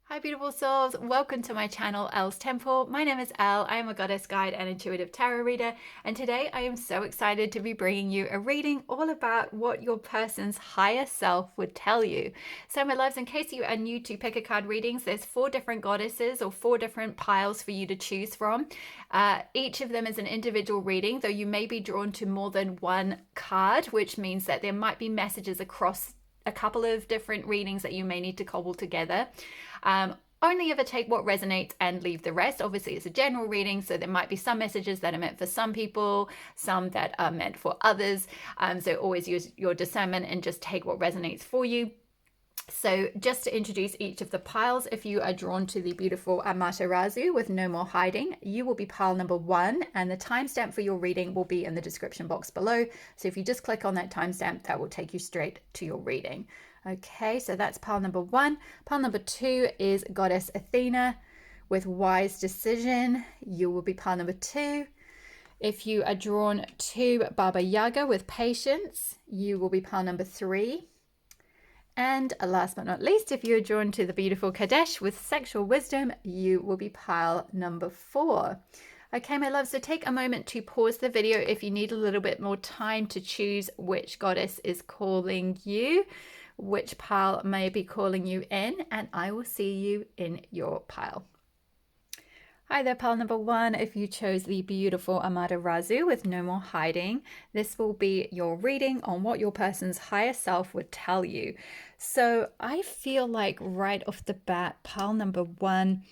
Hi beautiful souls, welcome to my channel Elle's Temple. My name is Elle, I am a goddess guide and intuitive tarot reader, and today I am so excited to be bringing you a reading all about what your person's higher self would tell you. So my loves, in case you are new to pick a card readings, there's 4 different goddesses or 4 different piles for you to choose from. Each of them is an individual reading, though you may be drawn to more than one card, which means that there might be messages across a couple of different readings that you may need to cobble together. Only ever take what resonates and leave the rest. Obviously, it's a general reading, so there might be some messages that are meant for some people, some that are meant for others. So always use your discernment and just take what resonates for you. So just to introduce each of the piles, if you are drawn to the beautiful Amaterasu with No More Hiding, you will be pile number 1, and the timestamp for your reading will be in the description box below. So if you just click on that timestamp, that will take you straight to your reading. Okay, so that's pile number 1. Pile number 2 is Goddess Athena with Wise Decision. You will be pile number 2. If you are drawn to Baba Yaga with Patience, you will be pile number 3. And last but not least, if you're drawn to the beautiful Kadesh with Sexual Wisdom, you will be pile number 4. Okay, my love, so take a moment to pause the video if you need a little bit more time to choose which goddess is calling you, which pile may be calling you in, and I will see you in your pile. Hi there, pile number 1. If you chose the beautiful Amaterasu with No More Hiding, this will be your reading on what your person's higher self would tell you. So I feel like right off the bat, pile number 1,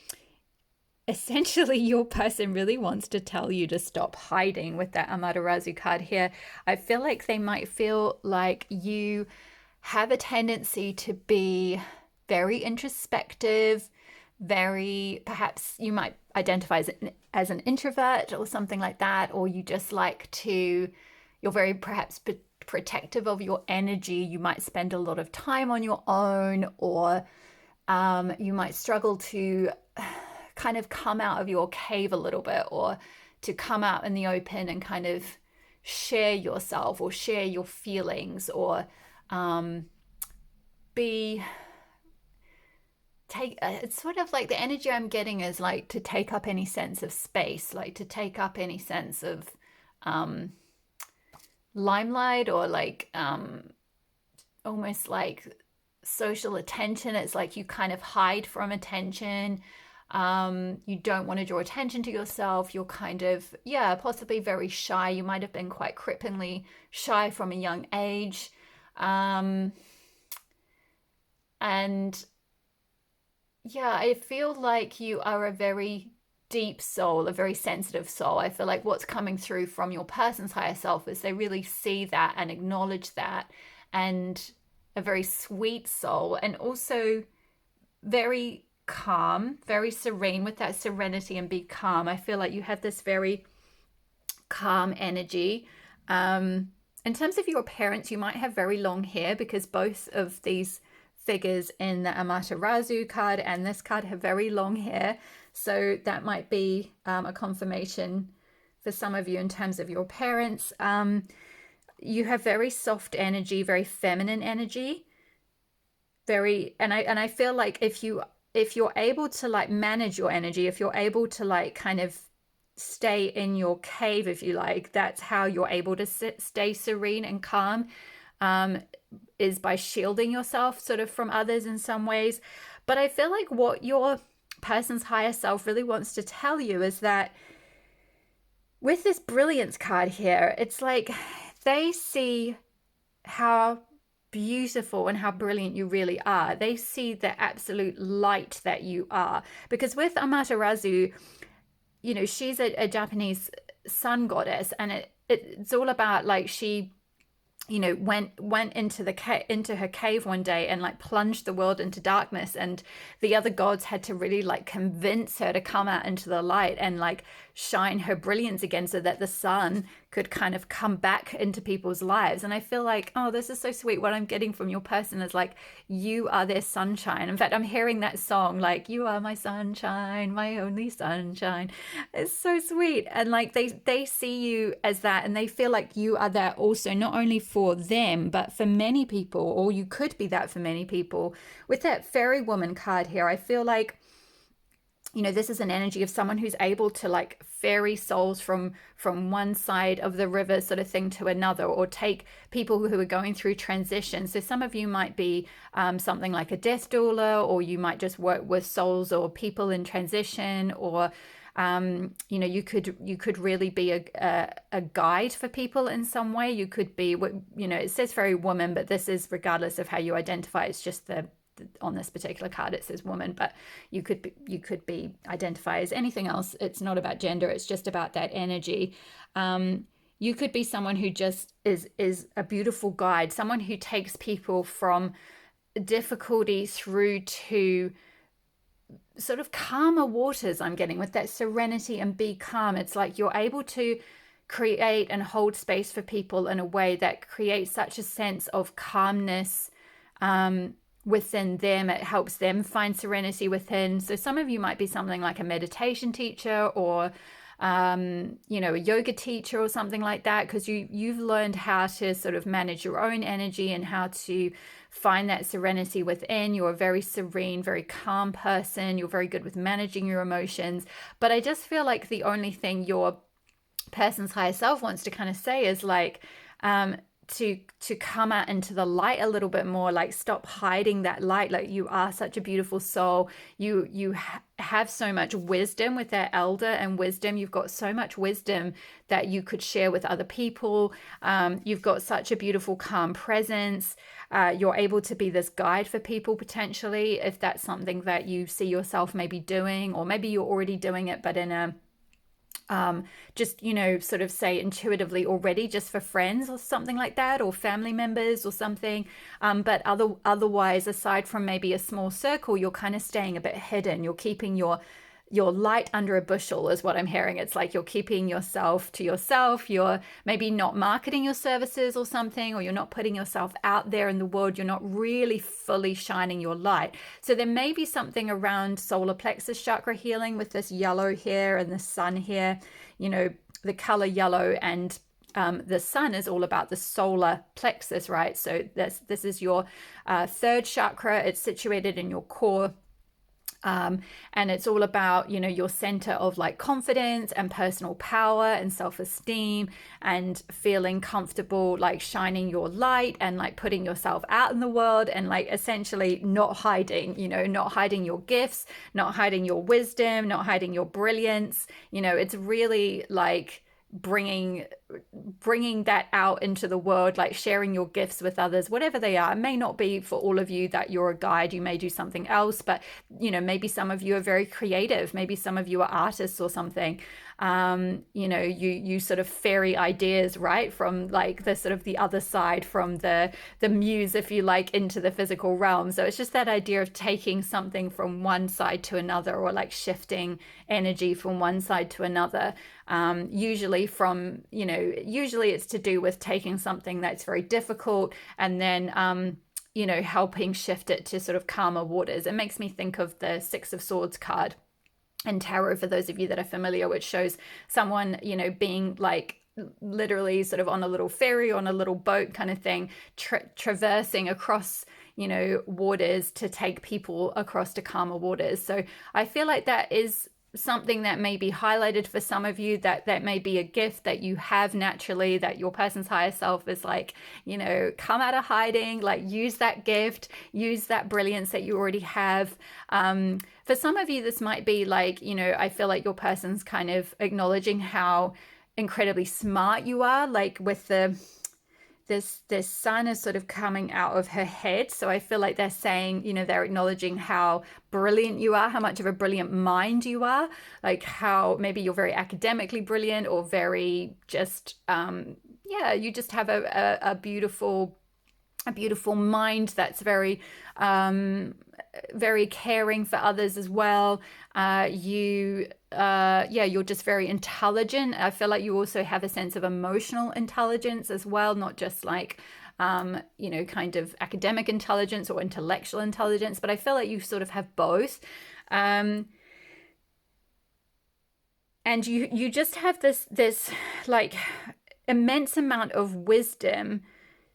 essentially your person really wants to tell you to stop hiding with that Amaterasu card here. I feel like they might feel like you have a tendency to be very introspective, very, perhaps you might identify as an introvert or something like that, or you just like to, you're very perhaps protective of your energy. You might spend a lot of time on your own, or you might struggle to kind of come out of your cave a little bit, or to come out in the open and kind of share yourself or share your feelings, or it's sort of like the energy I'm getting is like to take up any sense of space, like to take up any sense of limelight, or like almost like social attention. It's like you kind of hide from attention. You don't want to draw attention to yourself. You're kind of, possibly very shy. You might have been quite cripplingly shy from a young age. And I feel like you are a very deep soul, a very sensitive soul. I feel like what's coming through from your person's higher self is they really see that and acknowledge that, and a very sweet soul, and also very calm, very serene, with that serenity and be calm. I feel like you have this very calm energy. In terms of your appearance, you might have very long hair, because both of these figures in the Amaterasu card and this card have very long hair. So that might be a confirmation for some of you in terms of your appearance. You have very soft energy, very feminine energy. And I feel like if you're able to like manage your energy, if you're able to like kind of stay in your cave, if you like, that's how you're able to stay serene and calm, is by shielding yourself sort of from others in some ways. But I feel like what your person's higher self really wants to tell you is that with this brilliance card here, it's like they see how beautiful and how brilliant you really are. They see the absolute light that you are. Because with Amaterasu, you know, she's a Japanese sun goddess, and it's all about like she, you know, went into her cave one day and like plunged the world into darkness, and the other gods had to really like convince her to come out into the light and like shine her brilliance again, so that the sun could kind of come back into people's lives. And I feel like, oh, this is so sweet. What I'm getting from your person is like, you are their sunshine. In fact, I'm hearing that song, like, you are my sunshine, my only sunshine. It's so sweet. And like they see you as that, and they feel like you are that also, not only for them, but for many people, or you could be that for many people. With that fairy woman card here, I feel like, you know, this is an energy of someone who's able to like ferry souls from one side of the river sort of thing to another, or take people who are going through transition. So some of you might be something like a death doula, or you might just work with souls or people in transition, or you know, you could really be a guide for people in some way. You could be, you know, it says fairy woman, but this is regardless of how you identify. It's just on this particular card it says woman, but you could be identify as anything else. It's not about gender, it's just about that energy. You could be someone who just is a beautiful guide, someone who takes people from difficulty through to sort of calmer waters. I'm getting with that serenity and be calm. It's like you're able to create and hold space for people in a way that creates such a sense of calmness within them. It helps them find serenity within. So some of you might be something like a meditation teacher, or you know, a yoga teacher or something like that, because you've learned how to sort of manage your own energy and how to find that serenity within. You're a very serene, very calm person. You're very good with managing your emotions. But I just feel like the only thing your person's higher self wants to kind of say is like, to come out into the light a little bit more, like stop hiding that light. Like, you are such a beautiful soul. You have so much wisdom with that elder and wisdom. You've got so much wisdom that you could share with other people. You've got such a beautiful calm presence. You're able to be this guide for people potentially, if that's something that you see yourself maybe doing, or maybe you're already doing it, but in a just, you know, sort of say intuitively already, just for friends or something like that, or family members or something. But otherwise, aside from maybe a small circle, you're kind of staying a bit hidden. You're keeping your light under a bushel is what I'm hearing. It's like you're keeping yourself to yourself. You're maybe not marketing your services or something, or you're not putting yourself out there in the world. You're not really fully shining your light. So there may be something around solar plexus chakra healing with this yellow here and the sun here. You know, the color yellow and the sun is all about the solar plexus, right? So this is your third chakra. It's situated in your core. And it's all about, you know, your center of like confidence and personal power and self-esteem, and feeling comfortable, like shining your light and like putting yourself out in the world, and like essentially not hiding, you know, not hiding your gifts, not hiding your wisdom, not hiding your brilliance. You know, it's really like bringing that out into the world, like sharing your gifts with others, whatever they are. It may not be for all of you that you're a guide. You may do something else, but you know, maybe some of you are very creative. Maybe some of you are artists or something. You know, you sort of ferry ideas, right, from like the sort of the other side, from the muse, if you like, into the physical realm. So it's just that idea of taking something from one side to another, or like shifting energy from one side to another. Usually it's to do with taking something that's very difficult and then you know, helping shift it to sort of calmer waters. It makes me think of the Six of Swords card and tarot, for those of you that are familiar, which shows someone, you know, being like literally sort of on a little ferry, on a little boat kind of thing, traversing across, you know, waters to take people across to calmer waters. So I feel like that is something that may be highlighted for some of you, that may be a gift that you have naturally, that your person's higher self is like, you know, come out of hiding, like use that gift, use that brilliance that you already have. For some of you, this might be like, you know, I feel like your person's kind of acknowledging how incredibly smart you are, like with this sun is sort of coming out of her head. So I feel like they're saying, you know, they're acknowledging how brilliant you are, how much of a brilliant mind you are, like how maybe you're very academically brilliant, or very just, you just have a beautiful a beautiful mind that's very very caring for others as well. You're just very intelligent. I feel like you also have a sense of emotional intelligence as well, not just like kind of academic intelligence or intellectual intelligence, but I feel like you sort of have both. And you just have this like immense amount of wisdom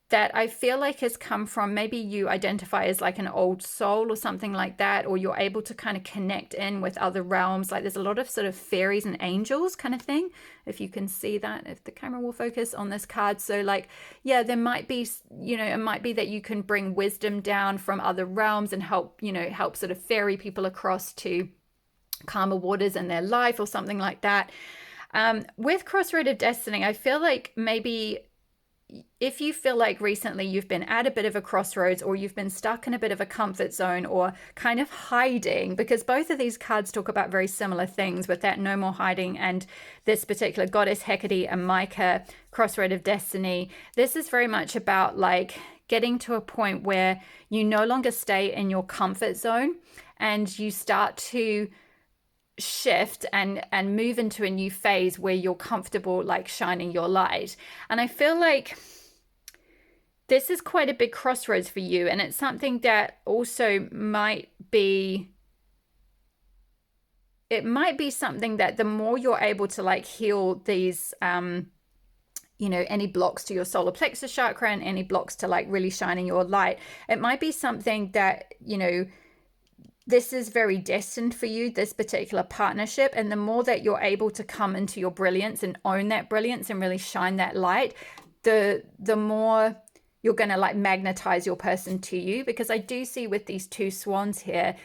that I feel like has come from, maybe you identify as like an old soul or something like that, or you're able to kind of connect in with other realms. Like there's a lot of sort of fairies and angels kind of thing, if you can see that, if the camera will focus on this card. So like, yeah, there might be, it might be that you can bring wisdom down from other realms and help sort of ferry people across to calmer waters in their life or something like that. With Crossroad of Destiny, I feel like maybe if you feel like recently you've been at a bit of a crossroads, or you've been stuck in a bit of a comfort zone, or kind of hiding, because both of these cards talk about very similar things with that no more hiding, and this particular goddess Hecate and Micah, Crossroad of Destiny, this is very much about like getting to a point where you no longer stay in your comfort zone and you start to shift and move into a new phase where you're comfortable like shining your light. And I feel like this is quite a big crossroads for you, and it's something that also might be something that the more you're able to like heal these any blocks to your solar plexus chakra and any blocks to like really shining your light, it might be something that this is very destined for you, this particular partnership. And the more that you're able to come into your brilliance and own that brilliance and really shine that light, the more you're going to like magnetize your person to you. Because I do see with these two swans here,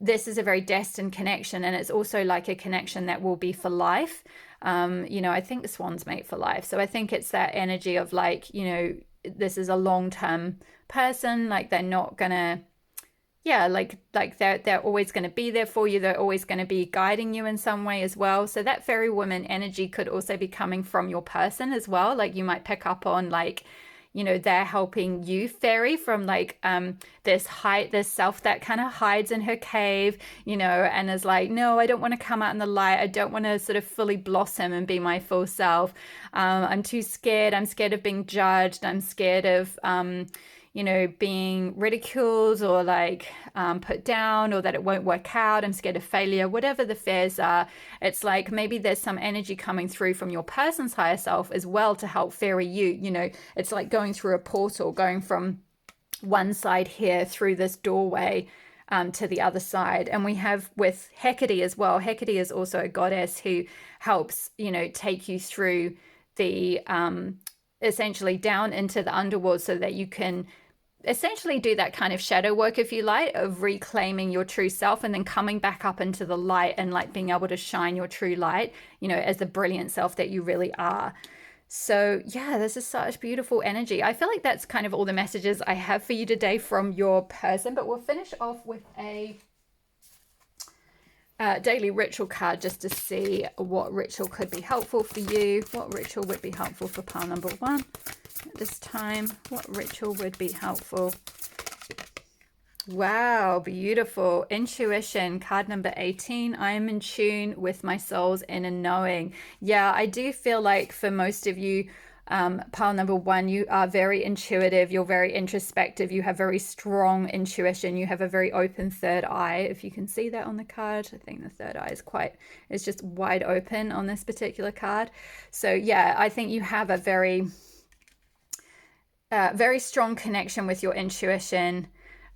this is a very destined connection, and it's also like a connection that will be for life. I think the swans mate for life. So I think it's that energy of like, this is a long-term person, like they're not gonna they're always going to be there for you. They're always going to be guiding you in some way as well. So that fairy woman energy could also be coming from your person as well. Like you might pick up on like, they're helping you fairy from like this self that kind of hides in her cave, and is like, no, I don't want to come out in the light. I don't want to sort of fully blossom and be my full self. I'm too scared. I'm scared of being judged. I'm scared of being ridiculed or like put down, or that it won't work out. I'm scared of failure, whatever the fears are. It's like maybe there's some energy coming through from your person's higher self as well to help ferry you. It's like going through a portal, going from one side here through this doorway to the other side. And we have with Hecate as well. Hecate is also a goddess who helps, take you through the essentially down into the underworld, so that you can essentially do that kind of shadow work, if you like, of reclaiming your true self and then coming back up into the light and like being able to shine your true light, as the brilliant self that you really are. So yeah, this is such beautiful energy. I feel like that's kind of all the messages I have for you today from your person, but we'll finish off with a daily ritual card just to see what ritual could be helpful for you. What ritual would be helpful for pile number 1 at this time? What ritual would be helpful? Wow, beautiful. Intuition, card number 18. I am in tune with my soul's inner knowing. Yeah, I do feel like for most of you, pile number 1, you are very intuitive, you're very introspective, you have very strong intuition, you have a very open third eye. If you can see that on the card, I think the third eye is just wide open on this particular card. So yeah, I think you have a very very strong connection with your intuition.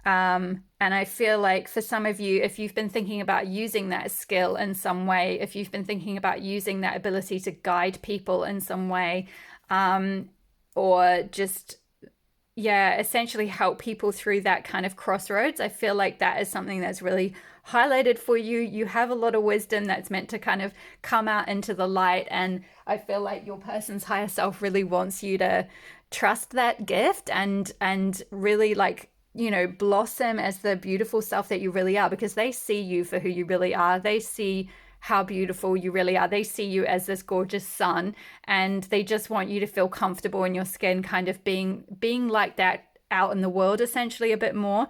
And I feel like for some of you, if you've been thinking about using that skill in some way, if you've been thinking about using that ability to guide people in some way, or just, essentially help people through that kind of crossroads, I feel like that is something that's really highlighted for you. You have a lot of wisdom that's meant to kind of come out into the light. And I feel like your person's higher self really wants you to trust that gift and really like, blossom as the beautiful self that you really are, because they see you for who you really are. They see how beautiful you really are. They see you as this gorgeous sun, and they just want you to feel comfortable in your skin, kind of being like that out in the world essentially a bit more.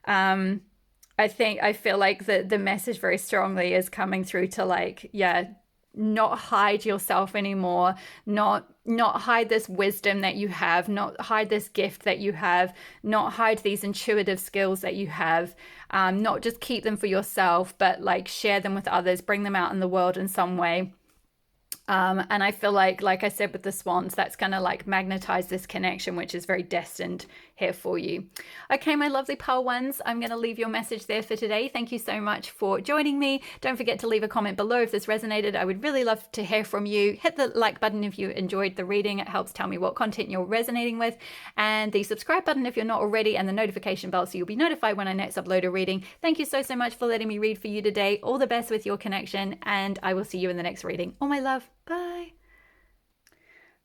I feel like the message very strongly is coming through to like, yeah, not hide yourself anymore, not hide this wisdom that you have, not hide this gift that you have, not hide these intuitive skills that you have, not just keep them for yourself, but like share them with others, bring them out in the world in some way. And I feel like I said with the swans, that's going to like magnetize this connection, which is very destined here for you. Okay, my lovely pearl ones, I'm going to leave your message there for today. Thank you so much for joining me. Don't forget to leave a comment below if this resonated. I would really love to hear from you. Hit the like button if you enjoyed the reading. It helps tell me what content you're resonating with. And the subscribe button if you're not already, and the notification bell so you'll be notified when I next upload a reading. Thank you so much for letting me read for you today. All the best with your connection, and I will see you in the next reading. Oh, my love. Bye.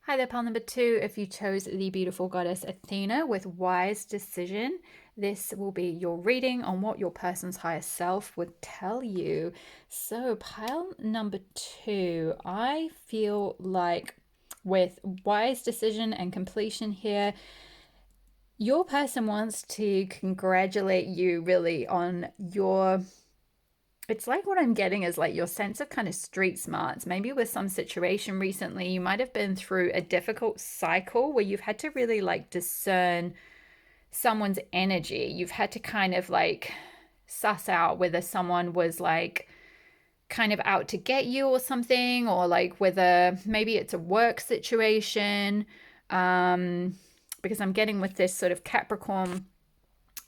Hi there, pile number 2. If you chose the beautiful goddess Athena with wise decision, this will be your reading on what your person's higher self would tell you. So pile number 2, I feel like with wise decision and completion here, your person wants to congratulate you really on your... It's like what I'm getting is like your sense of kind of street smarts. Maybe with some situation recently, you might have been through a difficult cycle where you've had to really like discern someone's energy. You've had to kind of like suss out whether someone was like kind of out to get you or something, or like whether maybe it's a work situation. Because I'm getting with this sort of Capricorn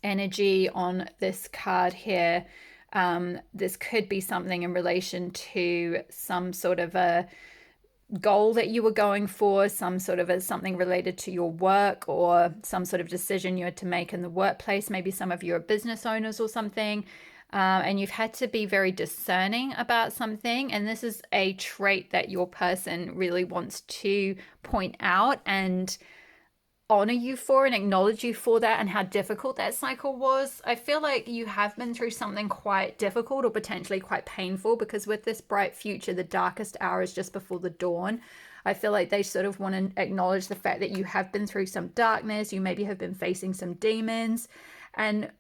energy on this card here. This could be something in relation to some sort of a goal that you were going for, some sort of something related to your work, or some sort of decision you had to make in the workplace. Maybe some of you are business owners or something, and you've had to be very discerning about something. And this is a trait that your person really wants to point out and honor you for and acknowledge you for that, and how difficult that cycle was. I feel like you have been through something quite difficult or potentially quite painful, because with this bright future, the darkest hour is just before the dawn. I feel like they sort of want to acknowledge the fact that you have been through some darkness. You maybe have been facing some demons, and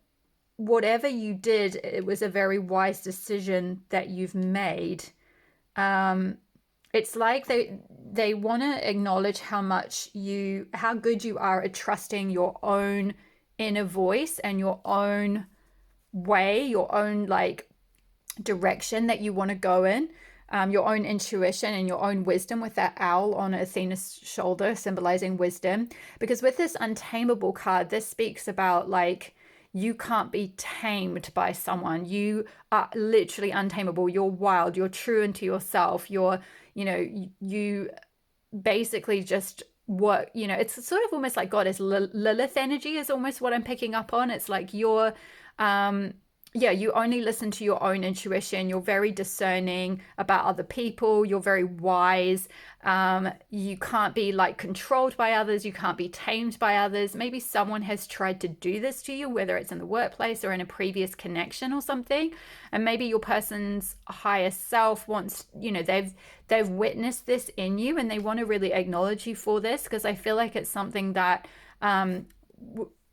whatever you did, it was a very wise decision that you've made. It's like they want to acknowledge how good you are at trusting your own inner voice and your own way, your own like direction that you want to go in, your own intuition and your own wisdom, with that owl on Athena's shoulder symbolizing wisdom. Because with this untamable card, this speaks about like, you can't be tamed by someone. You are literally untamable. You're wild. You're true into yourself. You basically just work, it's sort of almost like goddess Lilith energy is almost what I'm picking up on. It's like you're, you only listen to your own intuition. You're very discerning about other people. You're very wise. You can't be like controlled by others. You can't be tamed by others. Maybe someone has tried to do this to you, whether it's in the workplace or in a previous connection or something. And maybe your person's higher self wants, they've witnessed this in you, and they want to really acknowledge you for this, because I feel like it's something that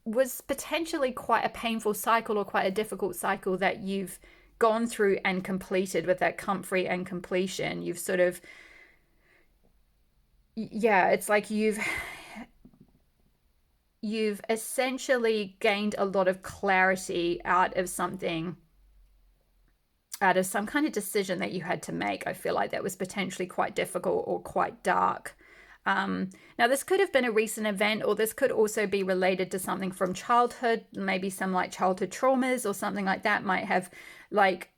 was potentially quite a painful cycle, or quite a difficult cycle that you've gone through and completed with that comfort and completion. You've sort of, it's like you've essentially gained a lot of clarity out of some kind of decision that you had to make. I feel like that was potentially quite difficult or quite dark. Now this could have been a recent event, or this could also be related to something from childhood. Maybe some like childhood traumas or something like that might have like,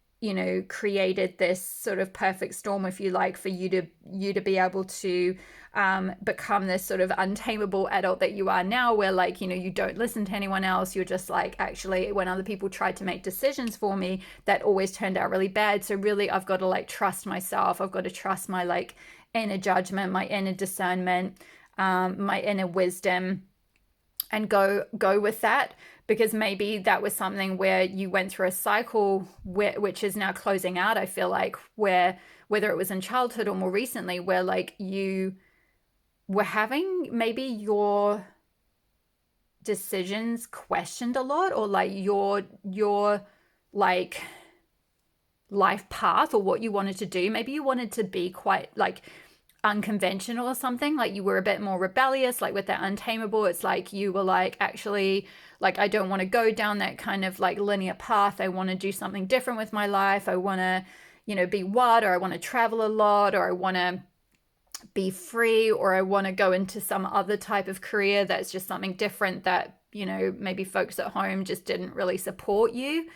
created this sort of perfect storm, if you like, for you to be able to become this sort of untamable adult that you are now, where like, you don't listen to anyone else. You're just like, actually, when other people tried to make decisions for me, that always turned out really bad. So really, I've got to like trust myself. I've got to trust my like inner judgment, my inner discernment, my inner wisdom, and go with that. Because maybe that was something where you went through a cycle which is now closing out, I feel like, where whether it was in childhood or more recently, where like you were having maybe your decisions questioned a lot, or like your like life path or what you wanted to do. Maybe you wanted to be quite like unconventional or something, like you were a bit more rebellious, like with that untamable. It's like you were like, actually, like I don't want to go down that kind of like linear path. I want to do something different with my life. I want to, you know, be wild, or I want to travel a lot, or I want to be free, or I want to go into some other type of career that's just something different that, you know, maybe folks at home just didn't really support you.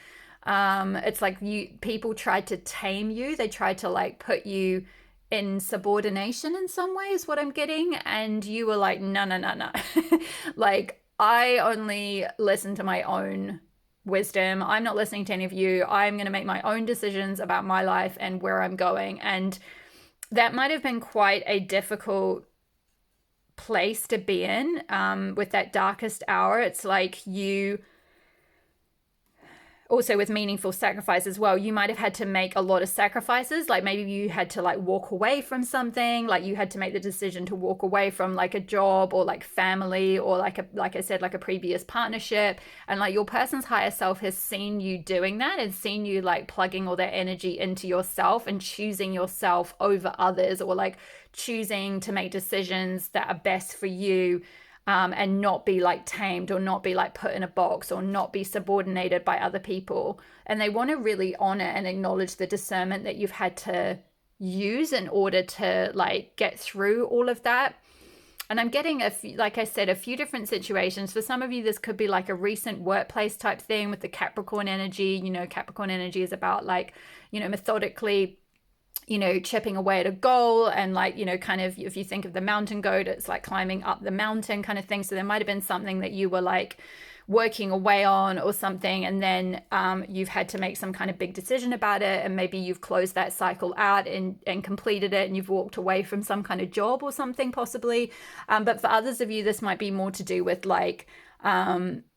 It's like people tried to tame you. They tried to like put you in subordination in some ways, what I'm getting. And you were like, no, no, no, no. Like, I only listen to my own wisdom. I'm not listening to any of you. I'm going to make my own decisions about my life and where I'm going. And that might have been quite a difficult place to be in, with that darkest hour. It's like you also, with meaningful sacrifice as well, you might have had to make a lot of sacrifices. Like maybe you had to like walk away from something, like you had to make the decision to walk away from like a job or like family, or like I said, like a previous partnership. And like your person's higher self has seen you doing that and seen you like plugging all that energy into yourself and choosing yourself over others, or like choosing to make decisions that are best for you. And not be like tamed, or not be like put in a box, or not be subordinated by other people. And they want to really honor and acknowledge the discernment that you've had to use in order to like get through all of that. And I'm getting, like I said, a few different situations. For some of you, this could be like a recent workplace type thing with the Capricorn energy. You know, Capricorn energy is about like, you know, methodically, you know, chipping away at a goal, and like, you know, kind of, if you think of the mountain goat, it's like climbing up the mountain kind of thing. So there might have been something that you were like working away on or something, and then you've had to make some kind of big decision about it, and maybe you've closed that cycle out and completed it, and you've walked away from some kind of job or something possibly. But for others of you, this might be more to do with like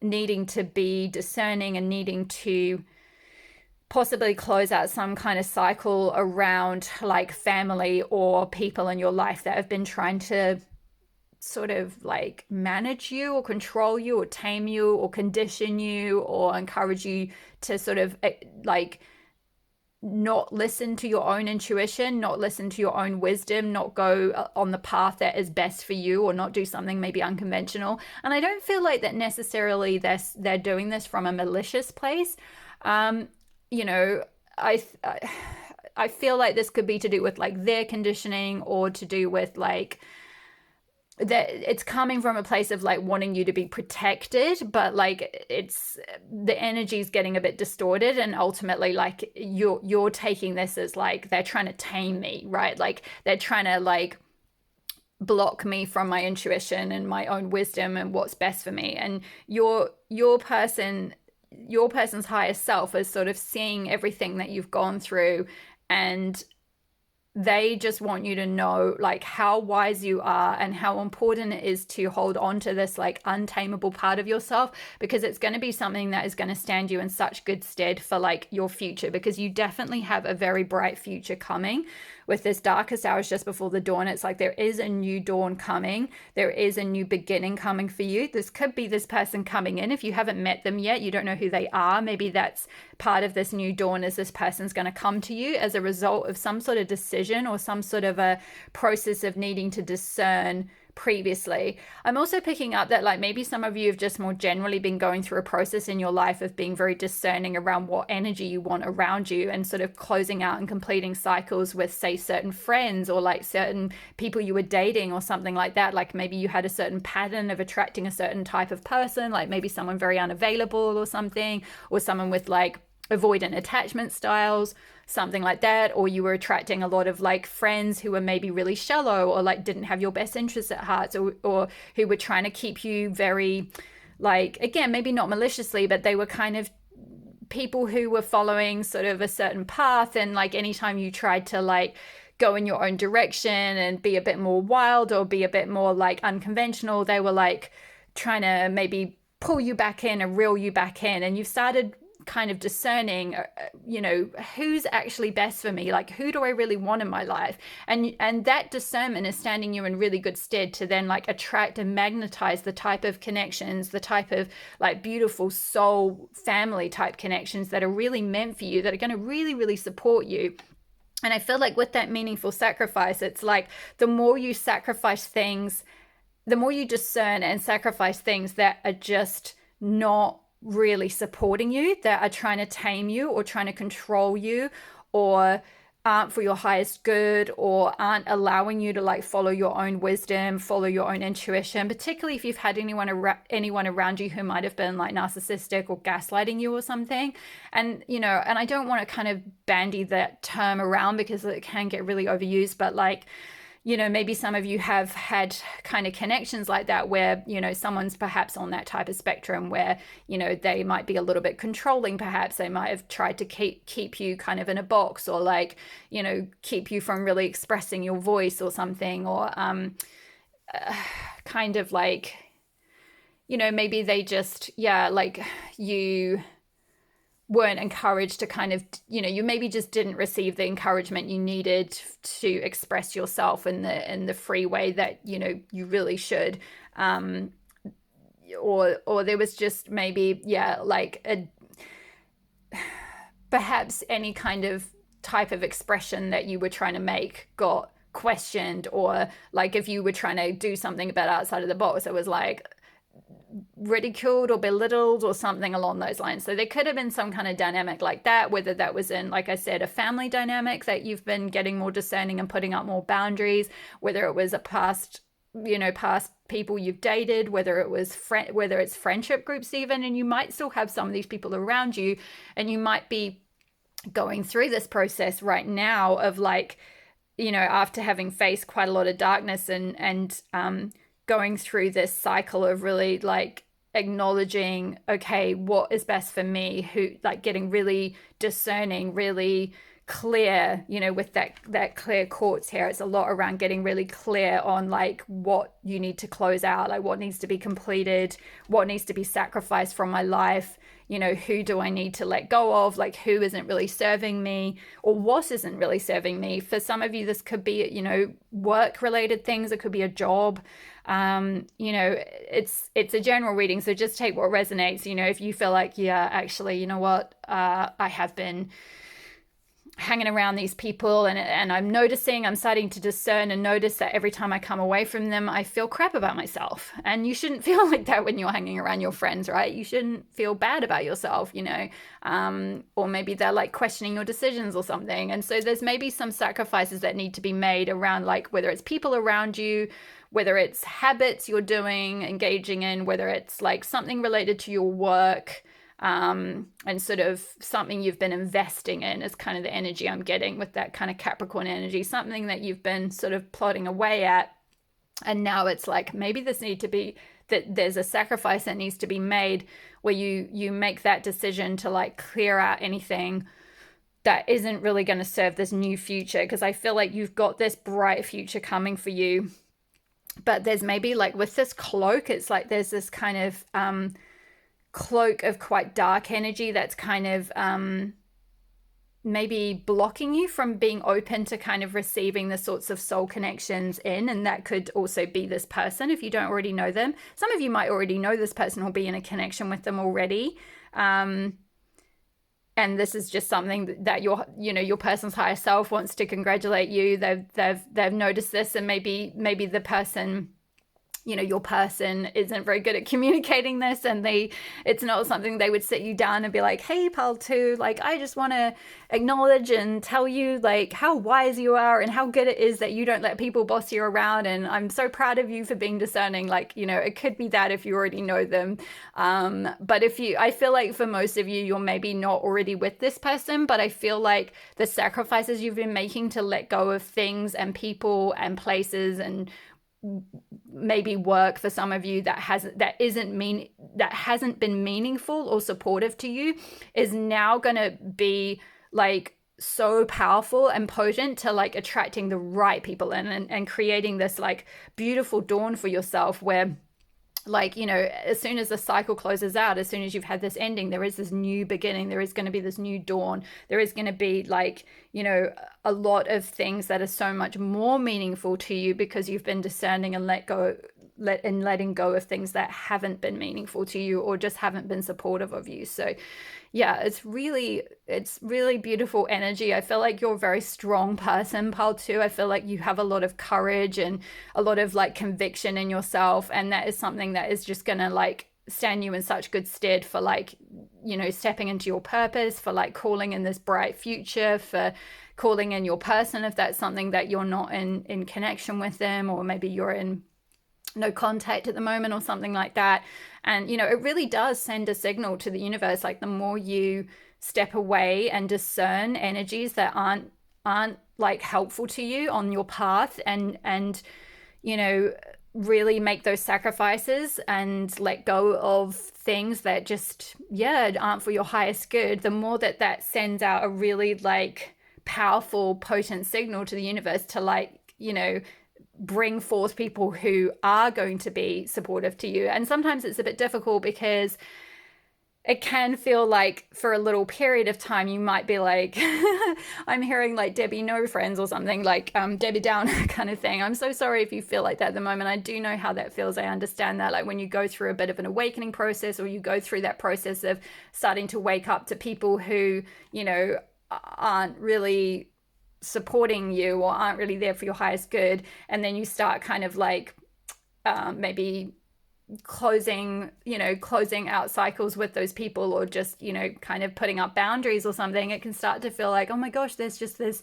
needing to be discerning and needing to possibly close out some kind of cycle around like family or people in your life that have been trying to sort of like manage you or control you or tame you or condition you or encourage you to sort of like not listen to your own intuition, not listen to your own wisdom, not go on the path that is best for you, or not do something maybe unconventional. And I don't feel like that necessarily they're doing this from a malicious place. You know, I feel like this could be to do with like their conditioning, or to do with like that it's coming from a place of like wanting you to be protected, but like it's the energy is getting a bit distorted, and ultimately like you're taking this as like they're trying to tame me, right? Like they're trying to like block me from my intuition and my own wisdom and what's best for me. And your person's higher self is sort of seeing everything that you've gone through, and they just want you to know like how wise you are and how important it is to hold on to this like untamable part of yourself, because it's going to be something that is going to stand you in such good stead for like your future, because you definitely have a very bright future coming. With this darkest hours just before the dawn, it's like there is a new dawn coming. There is a new beginning coming for you. This could be this person coming in. If you haven't met them yet, you don't know who they are. Maybe that's part of this new dawn, is this person's going to come to you as a result of some sort of decision or some sort of a process of needing to discern previously. I'm also picking up that like maybe some of you have just more generally been going through a process in your life of being very discerning around what energy you want around you, and sort of closing out and completing cycles with, say, certain friends or like certain people you were dating or something like that. Like maybe you had a certain pattern of attracting a certain type of person, like maybe someone very unavailable or something, or someone with like avoidant attachment styles, something like that. Or you were attracting a lot of like friends who were maybe really shallow, or like didn't have your best interests at heart, or who were trying to keep you very like, again, maybe not maliciously, but they were kind of people who were following sort of a certain path. And like anytime you tried to like go in your own direction and be a bit more wild or be a bit more like unconventional, they were like trying to maybe pull you back in and reel you back in. And you've started kind of discerning, who's actually best for me, like who do I really want in my life, and that discernment is standing you in really good stead to then like attract and magnetize the type of connections, the type of like beautiful soul family type connections that are really meant for you, that are going to really, really support you. And I feel like with that meaningful sacrifice, it's like the more you sacrifice things, the more you discern and sacrifice things that are just not really supporting you, that are trying to tame you or trying to control you, or aren't for your highest good, or aren't allowing you to like follow your own wisdom, follow your own intuition, particularly if you've had anyone around you who might have been like narcissistic or gaslighting you or something. And and I don't want to kind of bandy that term around because it can get really overused, but like, maybe some of you have had kind of connections like that where, someone's perhaps on that type of spectrum where, they might be a little bit controlling. Perhaps they might have tried to keep you kind of in a box, or like, keep you from really expressing your voice or something, or kind of like, maybe they just, like you weren't encouraged to kind of, you maybe just didn't receive the encouragement you needed to express yourself in the free way that you really should, or there was just maybe like perhaps any kind of type of expression that you were trying to make got questioned, or like if you were trying to do something about outside of the box, it was like ridiculed or belittled or something along those lines. So there could have been some kind of dynamic like that, whether that was in, like I said, a family dynamic that you've been getting more discerning and putting up more boundaries, whether it was a past people you've dated, whether it's friendship groups even, and you might still have some of these people around you, and you might be going through this process right now of like, after having faced quite a lot of darkness and going through this cycle of really like acknowledging, okay, what is best for me, who, like getting really discerning, really clear, with that clear quartz here. It's a lot around getting really clear on like what you need to close out, like what needs to be completed, what needs to be sacrificed from my life, who do I need to let go of, like who isn't really serving me, or what isn't really serving me. For some of you, this could be, work related things. It could be a job. It's a general reading, so just take what resonates. If you feel like, yeah, actually, you know what, I have been hanging around these people and I'm starting to discern and notice that every time I come away from them, I feel crap about myself. And you shouldn't feel like that when you're hanging around your friends, right? You shouldn't feel bad about yourself, or maybe they're like questioning your decisions or something. And so there's maybe some sacrifices that need to be made around, like whether it's people around you, whether it's habits you're doing, engaging in, whether it's like something related to your work, and sort of something you've been investing in is kind of the energy I'm getting with that kind of Capricorn energy, something that you've been sort of plodding away at. And now it's like, maybe there's a sacrifice that needs to be made where you make that decision to like clear out anything that isn't really going to serve this new future. Because I feel like you've got this bright future coming for you, but there's maybe like with this cloak, it's like there's this kind of cloak of quite dark energy that's kind of maybe blocking you from being open to kind of receiving the sorts of soul connections in. And that could also be this person if you don't already know them. Some of you might already know this person or be in a connection with them already, and this is just something that your person's higher self wants to congratulate you. They've noticed this, and maybe the person, your person isn't very good at communicating this, and it's not something they would sit you down and be like, hey, pal two, like, I just want to acknowledge and tell you like how wise you are and how good it is that you don't let people boss you around, and I'm so proud of you for being discerning. Like, it could be that if you already know them. But I feel like for most of you, you're maybe not already with this person, but I feel like the sacrifices you've been making to let go of things and people and places and maybe work for some of you that hasn't been meaningful or supportive to you is now going to be like so powerful and potent to like attracting the right people in and creating this like beautiful dawn for yourself where like, you know, as soon as the cycle closes out, as soon as you've had this ending, there is this new beginning, there is going to be this new dawn, there is going to be, like, you know, a lot of things that are so much more meaningful to you because you've been discerning and letting go of things that haven't been meaningful to you or just haven't been supportive of you. So yeah, it's really beautiful energy. I feel like you're a very strong person, pile 2. I feel like you have a lot of courage and a lot of like conviction in yourself, and that is something that is just gonna like stand you in such good stead for, like, you know, stepping into your purpose, for like calling in this bright future, for calling in your person if that's something that you're not in connection with them, or maybe you're in no contact at the moment or something like that. And, you know, it really does send a signal to the universe. Like, the more you step away and discern energies that aren't like helpful to you on your path, and you know, really make those sacrifices and let go of things that just, yeah, aren't for your highest good, the more that sends out a really like powerful, potent signal to the universe to, like, you know, bring forth people who are going to be supportive to you. And sometimes it's a bit difficult because it can feel like for a little period of time you might be like I'm hearing like Debbie no friends or something, like Debbie Downer kind of thing. I'm so sorry if you feel like that at the moment. I do know how that feels. I understand that, like when you go through a bit of an awakening process, or you go through that process of starting to wake up to people who, you know, aren't really supporting you or aren't really there for your highest good, and then you start kind of like maybe closing out cycles with those people, or just, you know, kind of putting up boundaries or something. It can start to feel like, oh my gosh, there's just this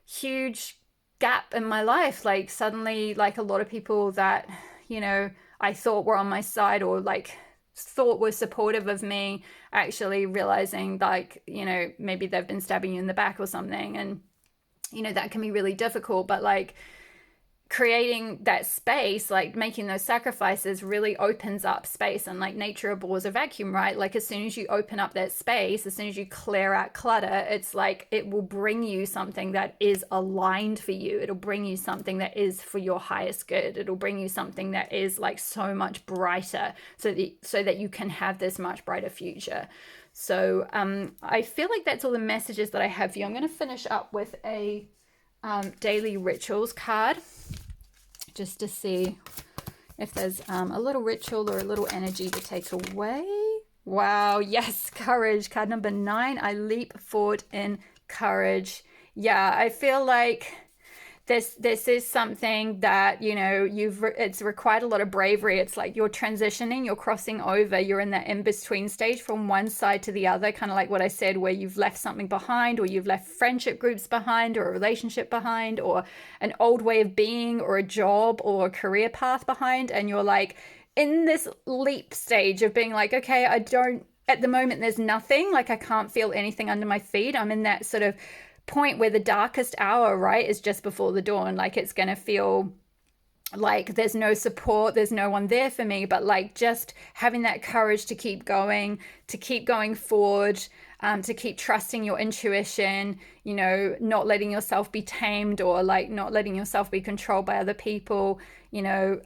huge gap in my life. Like, suddenly, like, a lot of people that, you know, I thought were on my side or like thought were supportive of me, actually realizing, like, you know, maybe they've been stabbing you in the back or something. And you know, that can be really difficult, but like creating that space, like making those sacrifices, really opens up space. And like nature abhors a vacuum, right? Like, as soon as you open up that space, as soon as you clear out clutter, it's like it will bring you something that is aligned for you. It'll bring you something that is for your highest good. It'll bring you something that is like so much brighter, so that you can have this much brighter future. So I feel like that's all the messages that I have for you. I'm going to finish up with a daily rituals card, just to see if there's a little ritual or a little energy to take away. Wow, yes, courage, card number 9. I leap forward in courage. Yeah, I feel like this is something that, you know, it's required a lot of bravery. It's like you're transitioning, you're crossing over, you're in that in-between stage from one side to the other, kind of like what I said, where you've left something behind, or you've left friendship groups behind, or a relationship behind, or an old way of being, or a job or a career path behind, and you're like in this leap stage of being like, okay, at the moment there's nothing, like I can't feel anything under my feet. I'm in that sort of point where the darkest hour, right, is just before the dawn. Like, it's going to feel like there's no support, there's no one there for me, but like just having that courage to keep going forward, to keep trusting your intuition, you know, not letting yourself be tamed, or like not letting yourself be controlled by other people. You know,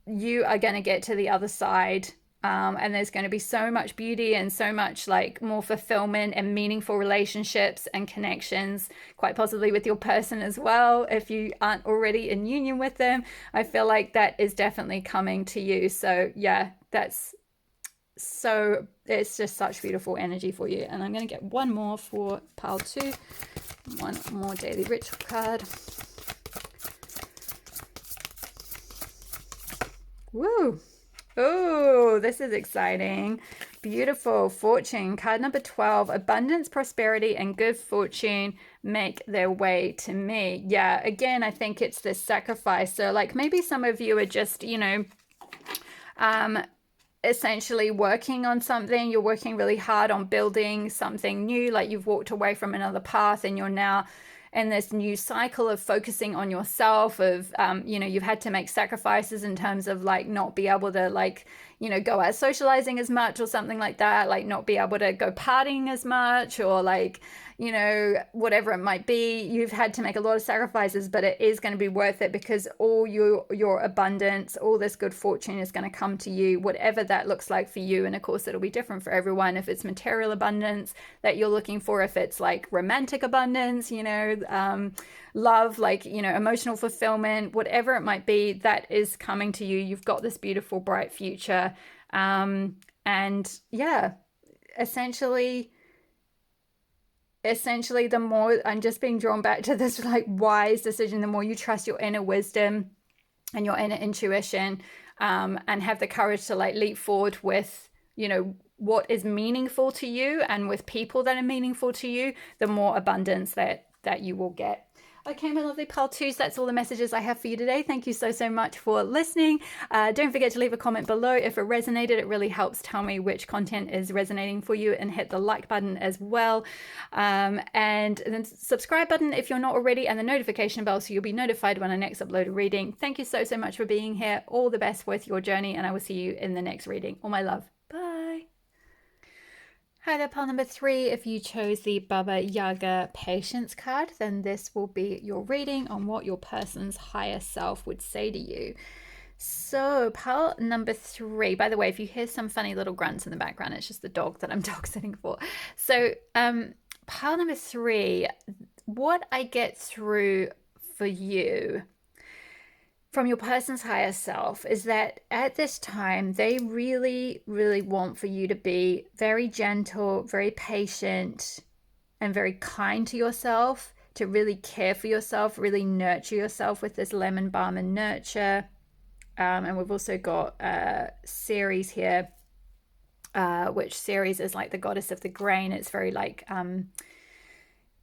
you are going to get to the other side. And there's going to be so much beauty and so much like more fulfillment and meaningful relationships and connections, quite possibly with your person as well, if you aren't already in union with them. I feel like that is definitely coming to you. So yeah, it's just such beautiful energy for you. And I'm going to get one more for pile 2, one more daily ritual card. Woo! Oh, this is exciting. Beautiful. Fortune, card number 12. Abundance, prosperity, and good fortune make their way to me. Yeah, again, I think it's this sacrifice. So like maybe some of you are just, you know, essentially working on something. You're working really hard on building something new. Like, you've walked away from another path and you're now in this new cycle of focusing on yourself, of you've had to make sacrifices in terms of like not be able to like go out socializing as much or something like that, like not be able to go partying as much, or like whatever it might be. You've had to make a lot of sacrifices, but it is going to be worth it, because all your abundance, all this good fortune is going to come to you, whatever that looks like for you. And of course it'll be different for everyone. If it's material abundance that you're looking for, if it's like romantic abundance, love, like emotional fulfillment, whatever it might be, that is coming to you. You've got this beautiful bright future. And yeah, essentially the more, I'm just being drawn back to this like wise decision, the more you trust your inner wisdom and your inner intuition, and have the courage to like leap forward with what is meaningful to you, and with people that are meaningful to you, the more abundance that you will get. Okay, my lovely pal twos, that's all the messages I have for you today. Thank you so much for listening. Don't forget to leave a comment below if it resonated. It really helps tell me which content is resonating for you, and hit the like button as well. And then subscribe button if you're not already, and the notification bell so you'll be notified when I next upload a reading. Thank you so much for being here. All the best with your journey, and I will see you in the next reading. All my love. Bye. Hi there, pile number 3. If you chose the Baba Yaga Patience card, then this will be your reading on what your person's higher self would say to you. So, pile number 3, by the way, if you hear some funny little grunts in the background, it's just the dog that I'm dog sitting for. So, pile number 3, what I get through for you from your person's higher self is that at this time, they really, really want for you to be very gentle, very patient, and very kind to yourself, to really care for yourself, really nurture yourself with this lemon balm and nurture. And we've also got Ceres here, which Ceres is like the goddess of the grain. It's very like,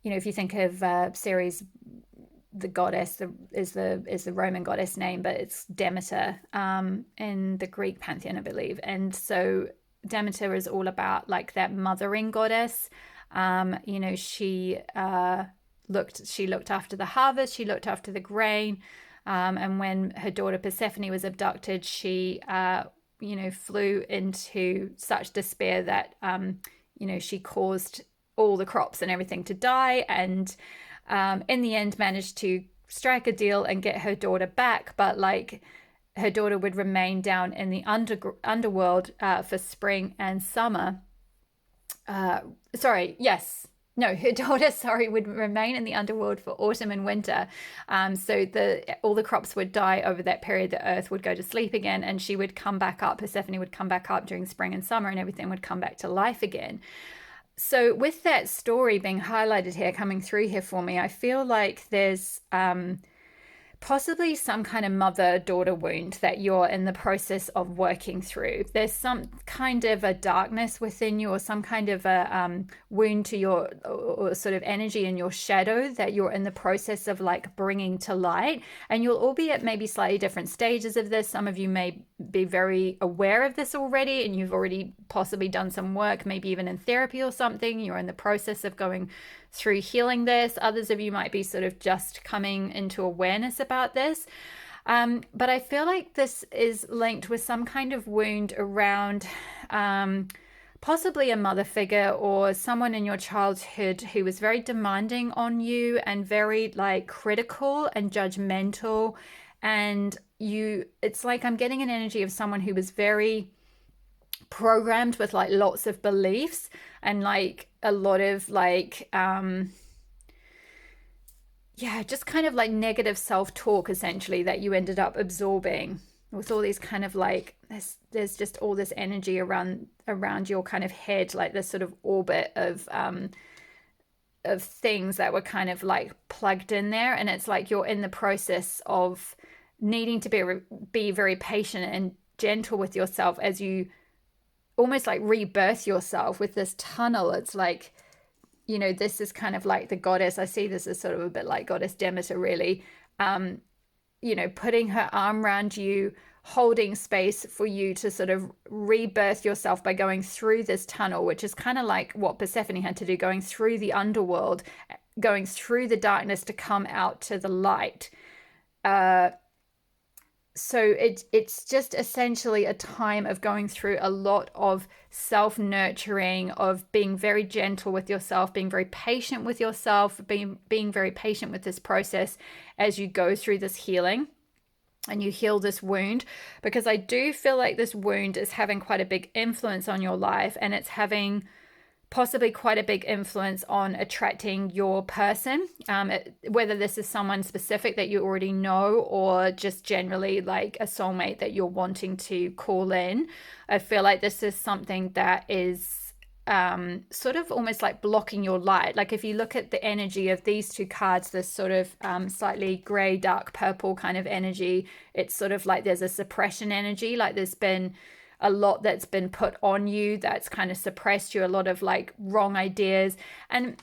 if you think of Ceres, the goddess is the Roman goddess name, but it's Demeter in the Greek pantheon, I believe. And so Demeter is all about like that mothering goddess. She looked after the harvest, she looked after the grain, and when her daughter Persephone was abducted, she flew into such despair that she caused all the crops and everything to die, and in the end managed to strike a deal and get her daughter back, but like her daughter would remain down in the underworld for spring and summer. Her daughter would remain in the underworld for autumn and winter. So all the crops would die over that period. The earth would go to sleep again, and she would come back up. Persephone would come back up during spring and summer, and everything would come back to life again. So with that story being highlighted here, coming through here for me, I feel like there's possibly some kind of mother-daughter wound that you're in the process of working through. There's some kind of a darkness within you, or some kind of a wound to your, or sort of energy in your shadow that you're in the process of like bringing to light. And you'll all be at maybe slightly different stages of this. Some of you may be very aware of this already, and you've already possibly done some work, maybe even in therapy or something. You're in the process of going through healing this. Others of you might be sort of just coming into awareness about this. But I feel like this is linked with some kind of wound around possibly a mother figure, or someone in your childhood who was very demanding on you and very like critical and judgmental. And it's like I'm getting an energy of someone who was very programmed with like lots of beliefs and like a lot of like just kind of like negative self-talk essentially that you ended up absorbing with all these kind of like there's just all this energy around your kind of head, like this sort of orbit of things that were kind of like plugged in there. And it's like you're in the process of needing to be very patient and gentle with yourself as you almost like rebirth yourself with this tunnel. It's like, this is kind of like the goddess. I see this as sort of a bit like goddess Demeter, really, putting her arm around you, holding space for you to sort of rebirth yourself by going through this tunnel, which is kind of like what Persephone had to do, going through the underworld going through the darkness to come out to the light. So it's just essentially a time of going through a lot of self-nurturing, of being very gentle with yourself, being very patient with yourself, being very patient with this process as you go through this healing and you heal this wound, because I do feel like this wound is having quite a big influence on your life, and it's having possibly quite a big influence on attracting your person, whether this is someone specific that you already know or just generally like a soulmate that you're wanting to call in. I feel like this is something that is sort of almost like blocking your light. Like if you look at the energy of these two cards, this sort of slightly gray, dark purple kind of energy, it's sort of like there's a suppression energy, like there's been a lot that's been put on you that's kind of suppressed you, a lot of like wrong ideas. And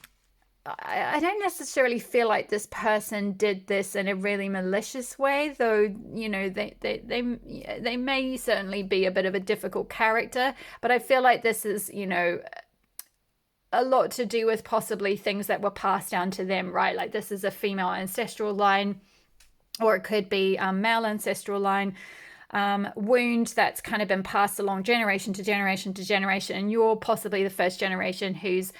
I don't necessarily feel like this person did this in a really malicious way, though, you know, they may certainly be a bit of a difficult character, but I feel like this is, you know, a lot to do with possibly things that were passed down to them, right? Like this is a female ancestral line, or it could be a male ancestral line. Wound that's kind of been passed along generation to generation to generation, and you're possibly the first generation who's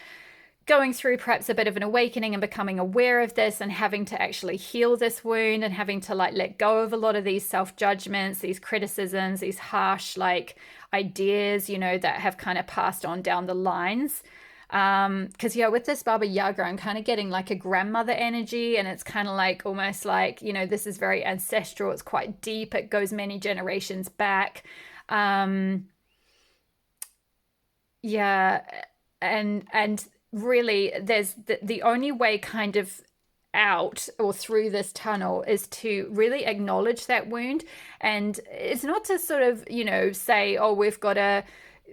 going through perhaps a bit of an awakening and becoming aware of this and having to actually heal this wound and having to like let go of a lot of these self-judgments, these criticisms, these harsh like ideas, you know, that have kind of passed on down the lines. Because yeah, with this Baba Yaga, I'm kind of getting like a grandmother energy, and it's kind of like almost like, you know, this is very ancestral, it's quite deep, it goes many generations back. Yeah, and really there's the only way kind of out or through this tunnel is to really acknowledge that wound. And it's not to sort of, you know, say, oh, we've got to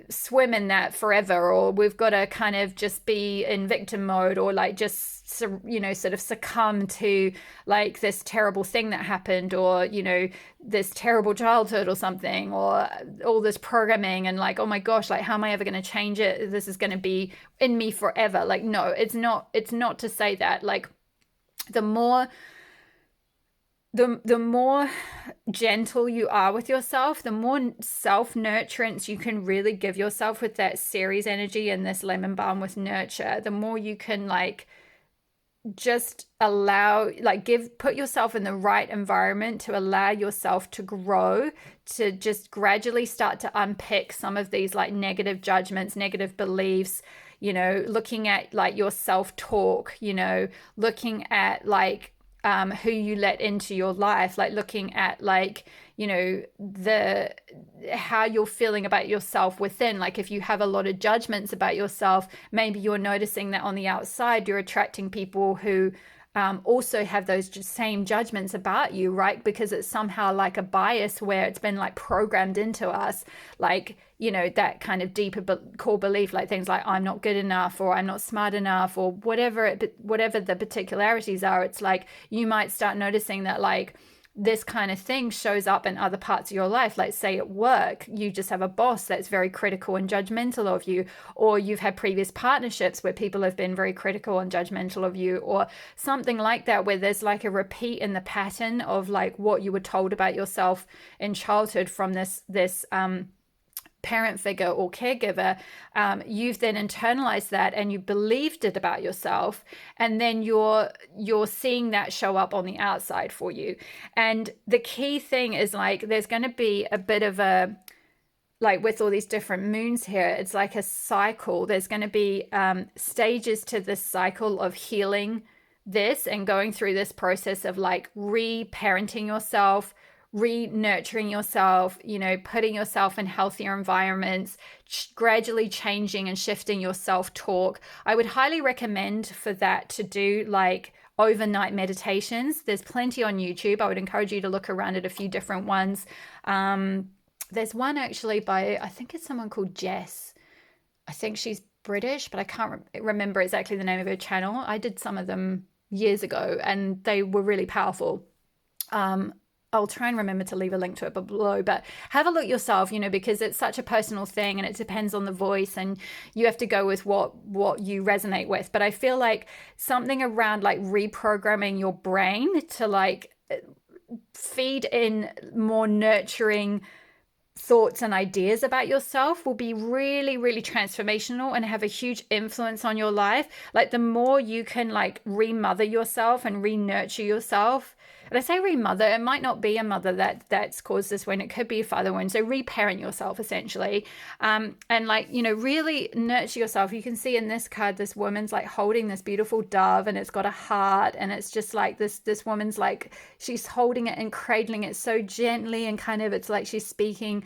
swim in that forever, or we've got to kind of just be in victim mode, or like just, you know, sort of succumb to like this terrible thing that happened, or, you know, this terrible childhood or something, or all this programming, and like, oh my gosh, like how am I ever going to change it? This is going to be in me forever. Like, no, it's not to say that. Like the more gentle you are with yourself, the more self-nurturance you can really give yourself with that Ceres energy and this lemon balm with nurture, the more you can like just allow, like put yourself in the right environment to allow yourself to grow, to just gradually start to unpick some of these like negative judgments, negative beliefs, you know, looking at like your self-talk, you know, looking at like who you let into your life, like looking at like, you know, how you're feeling about yourself within. Like if you have a lot of judgments about yourself, maybe you're noticing that on the outside you're attracting people who also have those same judgments about you, right? Because it's somehow like a bias where it's been like programmed into us, like, you know, that kind of deeper core belief, like things like I'm not good enough, or I'm not smart enough, or whatever the particularities are. It's like you might start noticing that like this kind of thing shows up in other parts of your life. Like say at work, you just have a boss that's very critical and judgmental of you, or you've had previous partnerships where people have been very critical and judgmental of you, or something like that, where there's like a repeat in the pattern of like what you were told about yourself in childhood from this parent figure or caregiver. You've then internalized that and you believed it about yourself, and then you're seeing that show up on the outside for you. And the key thing is like there's going to be a bit of a, like with all these different moons here, it's like a cycle. There's going to be stages to this cycle of healing this and going through this process of like re-parenting yourself, re-nurturing yourself, you know, putting yourself in healthier environments, gradually changing and shifting your self-talk. I would highly recommend for that to do like overnight meditations. There's plenty on YouTube. I would encourage you to look around at a few different ones. There's one actually by, I think it's someone called Jess. I think she's British, but I can't remember exactly the name of her channel. I did some of them years ago and they were really powerful. I'll try and remember to leave a link to it below, but have a look yourself, because it's such a personal thing and it depends on the voice, and you have to go with what you resonate with. But I feel like something around like reprogramming your brain to like feed in more nurturing thoughts and ideas about yourself will be really, really transformational and have a huge influence on your life. Like the more you can like remother yourself and re-nurture yourself. And I say remother, it might not be a mother that's caused this wound. It could be a father wound. So reparent yourself essentially. And like, really nurture yourself. You can see in this card, this woman's like holding this beautiful dove and it's got a heart. And it's just like this woman's like, she's holding it and cradling it so gently, and kind of, it's like she's speaking,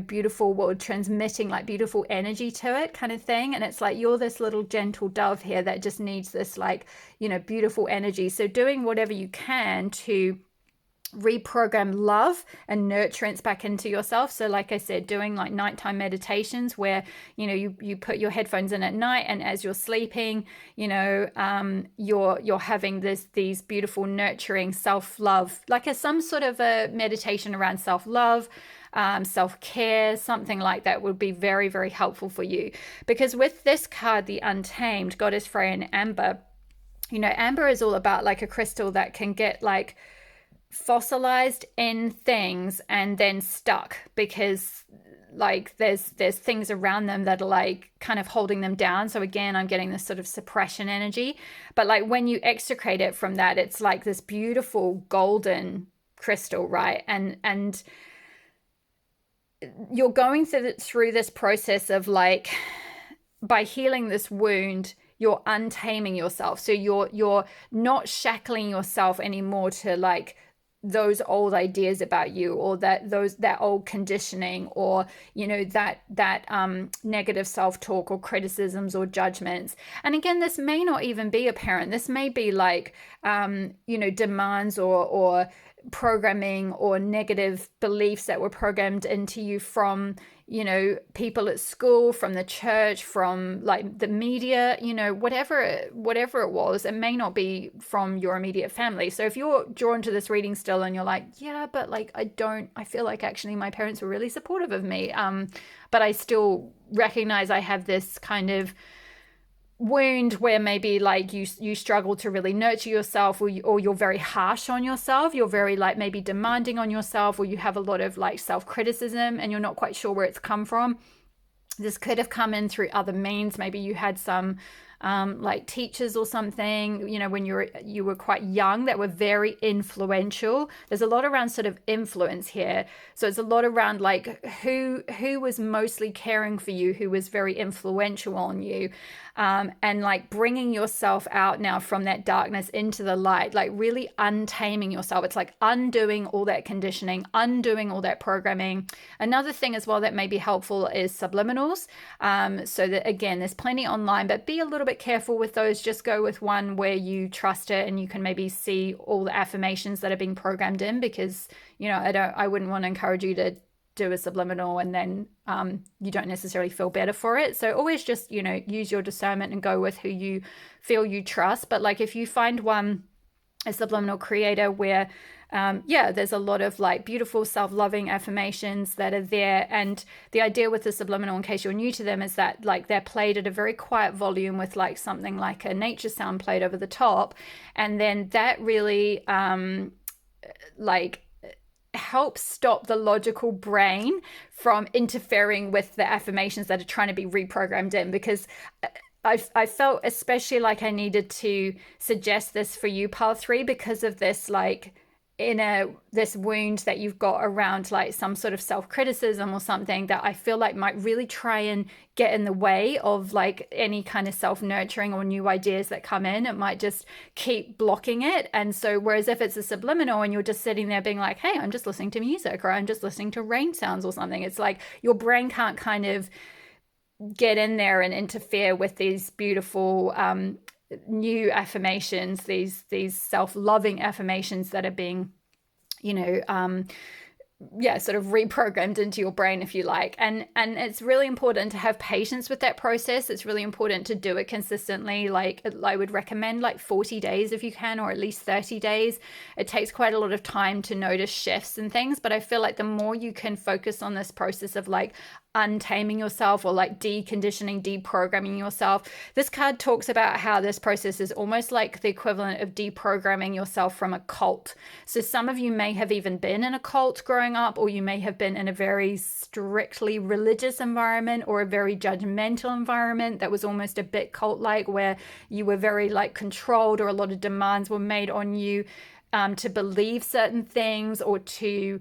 beautiful, transmitting like beautiful energy to it kind of thing. And it's like, you're this little gentle dove here that just needs this like, beautiful energy. So doing whatever you can to reprogram love and nurturance back into yourself. So like I said, doing like nighttime meditations where you put your headphones in at night, and as you're sleeping, you're having these beautiful nurturing self-love, like some sort of a meditation around self-love, self-care, something like that would be very, very helpful for you. Because with this card, the Untamed, Goddess Freya and Amber, amber is all about like a crystal that can get like fossilized in things and then stuck, because like there's things around them that are like kind of holding them down. So again, I'm getting this sort of suppression energy, but like when you extricate it from that, it's like this beautiful golden crystal, right? And you're going through this process of like, by healing this wound, you're untaming yourself. So you're not shackling yourself anymore to like those old ideas about you, or that old conditioning, or that negative self-talk or criticisms or judgments. And again, this may not even be apparent. This may be like demands or programming or negative beliefs that were programmed into you from people at school, from the church, from like the media, whatever it was. It may not be from your immediate family. So if you're drawn to this reading still and you're like, yeah, but like I feel like actually my parents were really supportive of me, but I still recognize I have this kind of wound where maybe like you struggle to really nurture yourself, or you're very harsh on yourself, you're very like maybe demanding on yourself, or you have a lot of like self-criticism and you're not quite sure where it's come from. This could have come in through other means. Maybe you had some like teachers or something, when you were quite young, that were very influential. There's a lot around sort of influence here. So it's a lot around like who was mostly caring for you, who was very influential on you. And like bringing yourself out now from that darkness into the light, like really untaming yourself. It's like undoing all that conditioning, undoing all that programming. Another thing as well that may be helpful is subliminals. So that again, there's plenty online, but be a little bit careful with those. Just go with one where you trust it and you can maybe see all the affirmations that are being programmed in, because I wouldn't want to encourage you to do a subliminal and then you don't necessarily feel better for it. So always just use your discernment and go with who you feel you trust. But like if you find a subliminal creator where there's a lot of like beautiful self-loving affirmations that are there, and the idea with the subliminal, in case you're new to them, is that like they're played at a very quiet volume with like something like a nature sound played over the top, and then that really like helps stop the logical brain from interfering with the affirmations that are trying to be reprogrammed in. Because I felt especially like I needed to suggest this for you, pile 3, because of this like this wound that you've got around like some sort of self-criticism or something that I feel like might really try and get in the way of like any kind of self-nurturing or new ideas that come in. It might just keep blocking it. And so whereas if it's a subliminal and you're just sitting there being like, hey, I'm just listening to music, or I'm just listening to rain sounds or something, it's like your brain can't kind of get in there and interfere with these beautiful new affirmations, these self-loving affirmations that are being sort of reprogrammed into your brain, if you like. And it's really important to have patience with that process. It's really important to do it consistently. Like, I would recommend like 40 days if you can, or at least 30 days. It takes quite a lot of time to notice shifts and things, but I feel like the more you can focus on this process of like untaming yourself, or like deconditioning, deprogramming yourself. This card talks about how this process is almost like the equivalent of deprogramming yourself from a cult. So some of you may have even been in a cult growing up, or you may have been in a very strictly religious environment, or a very judgmental environment that was almost a bit cult-like, where you were very like controlled, or a lot of demands were made on you to believe certain things, or to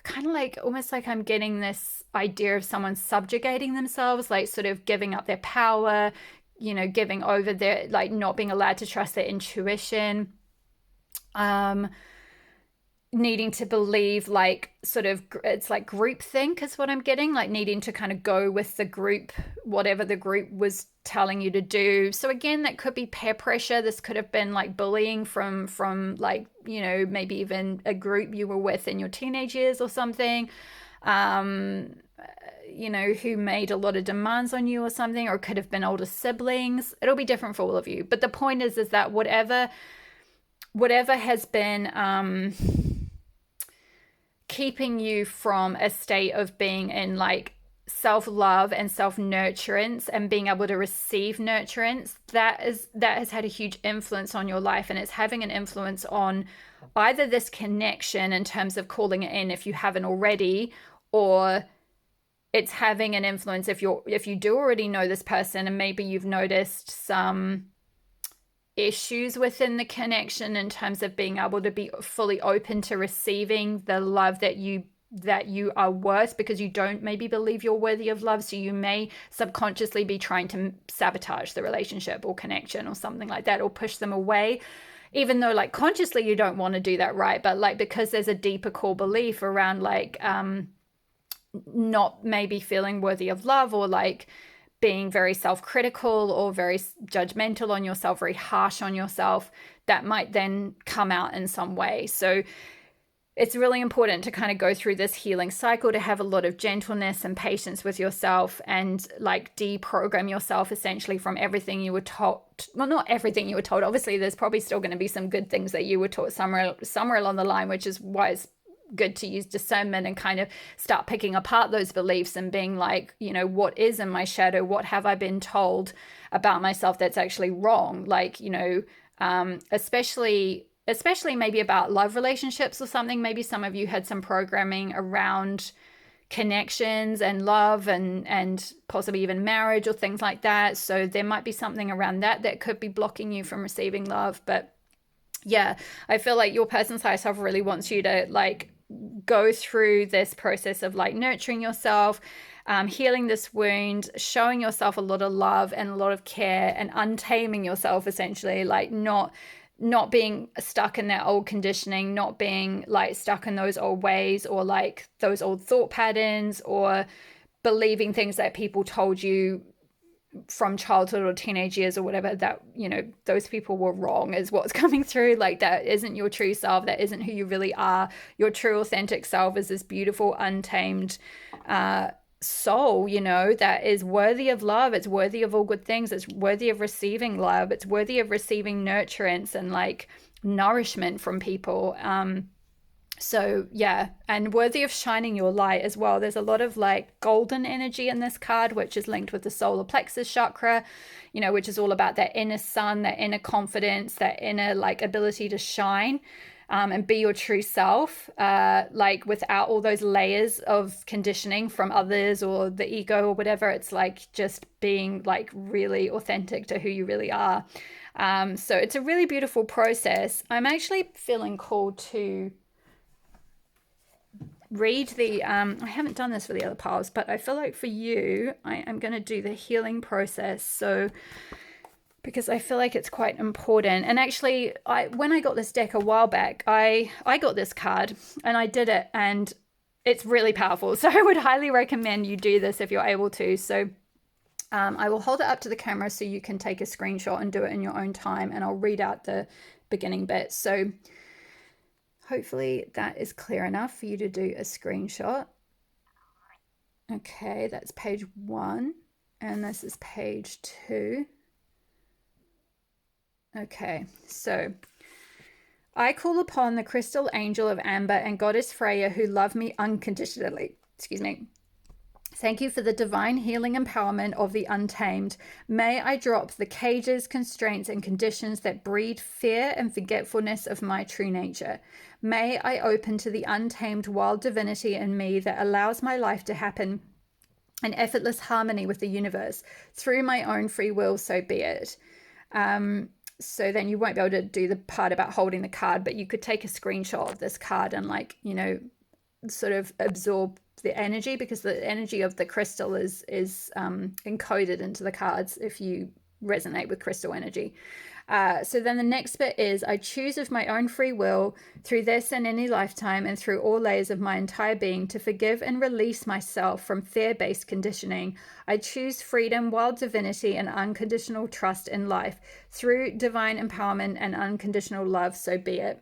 kind of like, almost like I'm getting this idea of someone subjugating themselves, like sort of giving up their power, giving over their, like not being allowed to trust their intuition, needing to believe, like sort of, it's like groupthink is what I'm getting, like needing to kind of go with the group, whatever the group was telling you to do. So again, that could be peer pressure. This could have been like bullying from like, maybe even a group you were with in your teenage years or something, who made a lot of demands on you or something, or it could have been older siblings. It'll be different for all of you. But the point is that whatever has been keeping you from a state of being in like self-love and self-nurturance and being able to receive nurturance, that has had a huge influence on your life, and it's having an influence on either this connection in terms of calling it in if you haven't already, or it's having an influence if you do already know this person, and maybe you've noticed some issues within the connection in terms of being able to be fully open to receiving the love that you are worth, because you don't maybe believe you're worthy of love. So you may subconsciously be trying to sabotage the relationship or connection or something like that, or push them away, even though like consciously you don't want to do that, right? But like, because there's a deeper core belief around like not maybe feeling worthy of love, or like being very self-critical or very judgmental on yourself, very harsh on yourself, that might then come out in some way. So it's really important to kind of go through this healing cycle, to have a lot of gentleness and patience with yourself, and like deprogram yourself essentially from everything you were taught. Well, not everything you were told. Obviously, there's probably still going to be some good things that you were taught somewhere along the line, which is why it's good to use discernment and kind of start picking apart those beliefs and being like, what is in my shadow? What have I been told about myself that's actually wrong? Like, especially maybe about love relationships or something. Maybe some of you had some programming around connections and love and possibly even marriage or things like that. So there might be something around that could be blocking you from receiving love. But yeah, I feel like your person's higher self really wants you to like go through this process of like nurturing yourself, healing this wound, showing yourself a lot of love and a lot of care, and untaming yourself essentially, like not being stuck in that old conditioning, not being like stuck in those old ways, or like those old thought patterns, or believing things that people told you from childhood or teenage years or whatever, that those people were wrong, is what's coming through. Like, that isn't your true self, that isn't who you really are. Your true authentic self is this beautiful untamed soul, that is worthy of love. It's worthy of all good things. It's worthy of receiving love. It's worthy of receiving nurturance and like nourishment from people. So yeah, and worthy of shining your light as well. There's a lot of like golden energy in this card, which is linked with the solar plexus chakra, which is all about that inner sun, that inner confidence, that inner like ability to shine and be your true self, like without all those layers of conditioning from others or the ego or whatever. It's like just being like really authentic to who you really are. So it's a really beautiful process. I'm actually feeling called to read the I haven't done this for the other piles, but I feel like for you I am going to do the healing process, so because I feel like it's quite important. And actually, when I got this deck a while back, I got this card and I did it, and it's really powerful. So I would highly recommend you do this if you're able to. So I will hold it up to the camera so you can take a screenshot and do it in your own time, and I'll read out the beginning bit. So Hopefully that is clear enough for you to do a screenshot. Okay, that's page 1, and this is page 2. Okay, so I call upon the crystal angel of amber and goddess Freya who love me unconditionally. Excuse me. Thank you for the divine healing empowerment of the untamed. May I drop the cages, constraints, and conditions that breed fear and forgetfulness of my true nature. May I open to the untamed wild divinity in me that allows my life to happen in effortless harmony with the universe. Through my own free will, so be it. So then you won't be able to do the part about holding the card, but you could take a screenshot of this card and, like, you know, sort of absorb the energy, because the energy of the crystal is encoded into the cards if you resonate with crystal energy. So then the next bit is, I choose of my own free will through this and any lifetime and through all layers of my entire being to forgive and release myself from fear-based conditioning. I choose freedom, wild divinity, and unconditional trust in life through divine empowerment and unconditional love, so be it.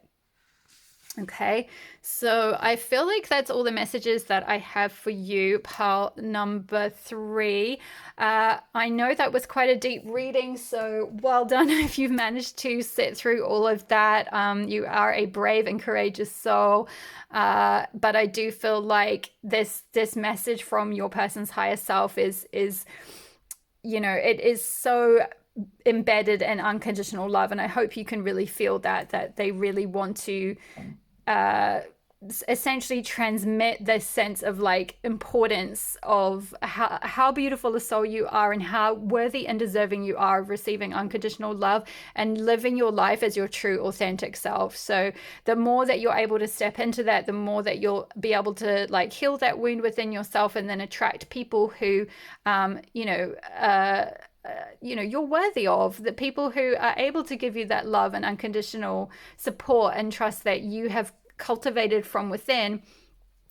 Okay, so I feel like that's all the messages that I have for you, pile number 3. I know that was quite a deep reading, so well done if you've managed to sit through all of that. You are a brave and courageous soul, but I do feel like this message from your person's higher self is, you know, it is so embedded in unconditional love, and I hope you can really feel that they really want to essentially transmit this sense of, like, importance of how beautiful a soul you are and how worthy and deserving you are of receiving unconditional love and living your life as your true authentic self. So the more that you're able to step into that, the more that you'll be able to, like, heal that wound within yourself and then attract people who you're worthy of, the people who are able to give you that love and unconditional support and trust that you have cultivated from within.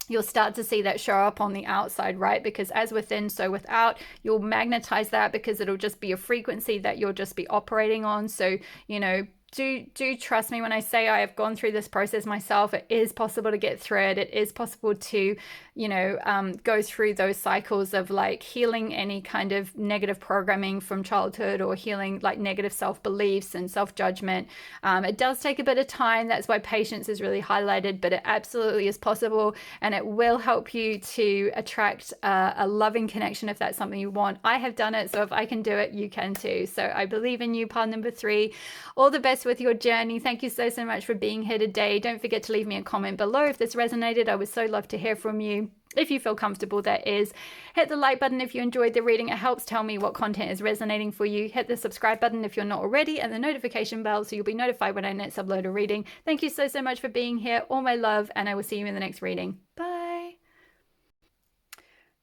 You'll start to see that show up on the outside, right? Because as within, so without, you'll magnetize that, because it'll just be a frequency that you'll just be operating on. So, you know, do trust me when I say I have gone through this process myself. It is possible to get through it. It is possible to, you know, go through those cycles of, like, healing any kind of negative programming from childhood, or healing, like, negative self-beliefs and self-judgment. It does take a bit of time. That's why patience is really highlighted, but it absolutely is possible, and it will help you to attract a loving connection if that's something you want. I have done it, so if I can do it, you can too. So I believe in you, part number 3. All the best with your journey. Thank you so much for being here today. Don't forget to leave me a comment below if this resonated. I would so love to hear from you. If you feel comfortable, that is. Hit the like button if you enjoyed the reading. It helps tell me what content is resonating for you. Hit the subscribe button if you're not already, and the notification bell so you'll be notified when I next upload a reading. Thank you so much for being here. All my love, and I will see you in the next reading. Bye.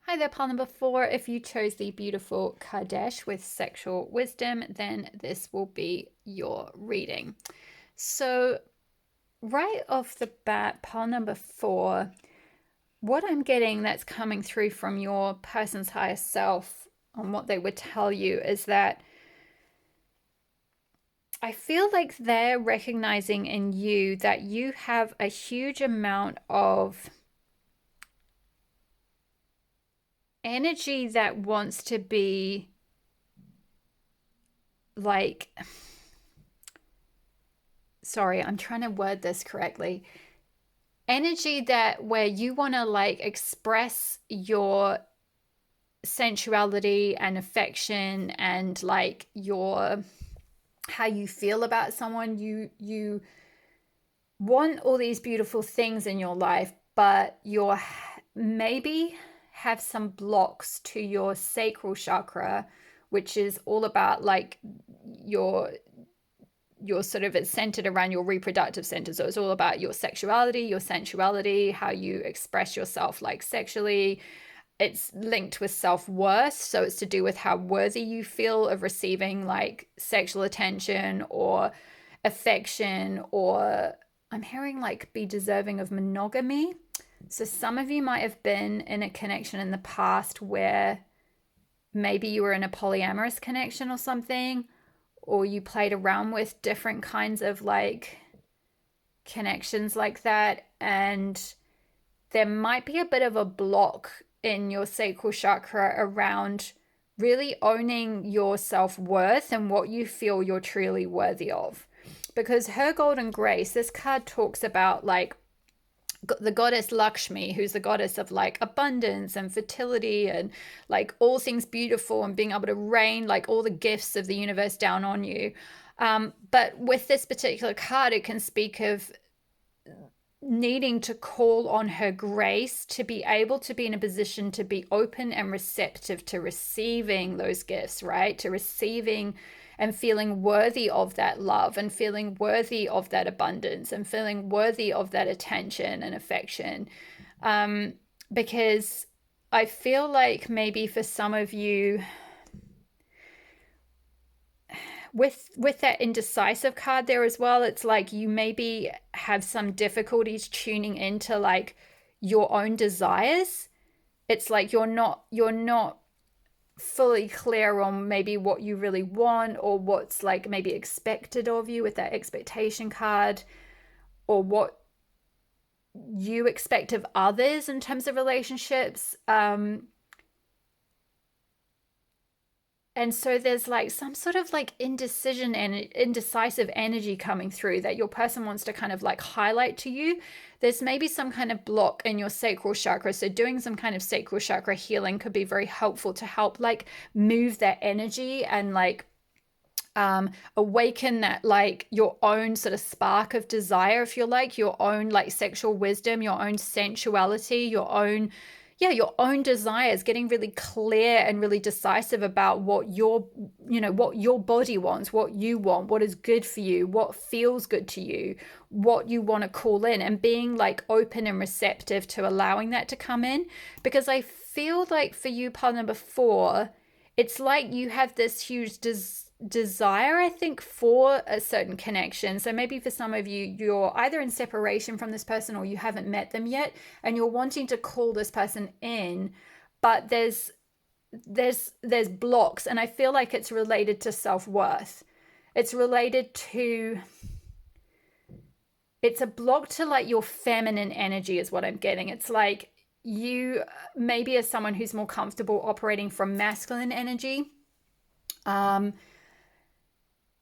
Hi there, pile number 4. If you chose the beautiful Kardesh with sexual wisdom, then this will be your reading. So right off the bat, pile number 4, what I'm getting that's coming through from your person's higher self on what they would tell you is that I feel like they're recognizing in you that you have a huge amount of energy that wants to be, like, sorry, I'm trying to word this correctly. Energy that where you want to, like, express your sensuality and affection and, like, your how you feel about someone. You want all these beautiful things in your life, but you're maybe have some blocks to your sacral chakra, which is all about, like, your sort of, it's centered around your reproductive center. So it's all about your sexuality, your sensuality, how you express yourself, like, sexually. It's linked with self-worth, so it's to do with how worthy you feel of receiving, like, sexual attention or affection, or I'm hearing, like, be deserving of monogamy. So some of you might have been in a connection in the past where maybe you were in a polyamorous connection or something, or you played around with different kinds of, like, connections like that, and there might be a bit of a block in your sacral chakra around really owning your self-worth and what you feel you're truly worthy of. Because her golden grace, this card talks about like the goddess Lakshmi, who's the goddess of like abundance and fertility and like all things beautiful and being able to rain like all the gifts of the universe down on you. But with this particular card, it can speak of needing to call on her grace to be able to be in a position to be open and receptive to receiving those gifts, right? To receiving and feeling worthy of that love and feeling worthy of that abundance and feeling worthy of that attention and affection. Because I feel like maybe for some of you, with that indecisive card there as well, it's like you maybe have some difficulties tuning into like your own desires. It's like you're not fully clear on maybe what you really want, or what's like maybe expected of you with that expectation card, or what you expect of others in terms of relationships. And so there's like some sort of like indecision and indecisive energy coming through that your person wants to kind of like highlight to you. There's maybe some kind of block in your sacral chakra. So doing some kind of sacral chakra healing could be very helpful to help like move that energy and like awaken that like your own sort of spark of desire, if you're like your own like sexual wisdom, your own sensuality, your own desires, getting really clear and really decisive about what what your body wants, what you want, what is good for you, what feels good to you, what you want to call in, and being like open and receptive to allowing that to come in. Because I feel like for you, part number 4, it's like you have this huge desire, I think, for a certain connection. So maybe for some of you, you're either in separation from this person or you haven't met them yet, and you're wanting to call this person in, but there's blocks, and I feel like it's related to self-worth. It's a block to like your feminine energy is what I'm getting. It's like you maybe as someone who's more comfortable operating from masculine energy.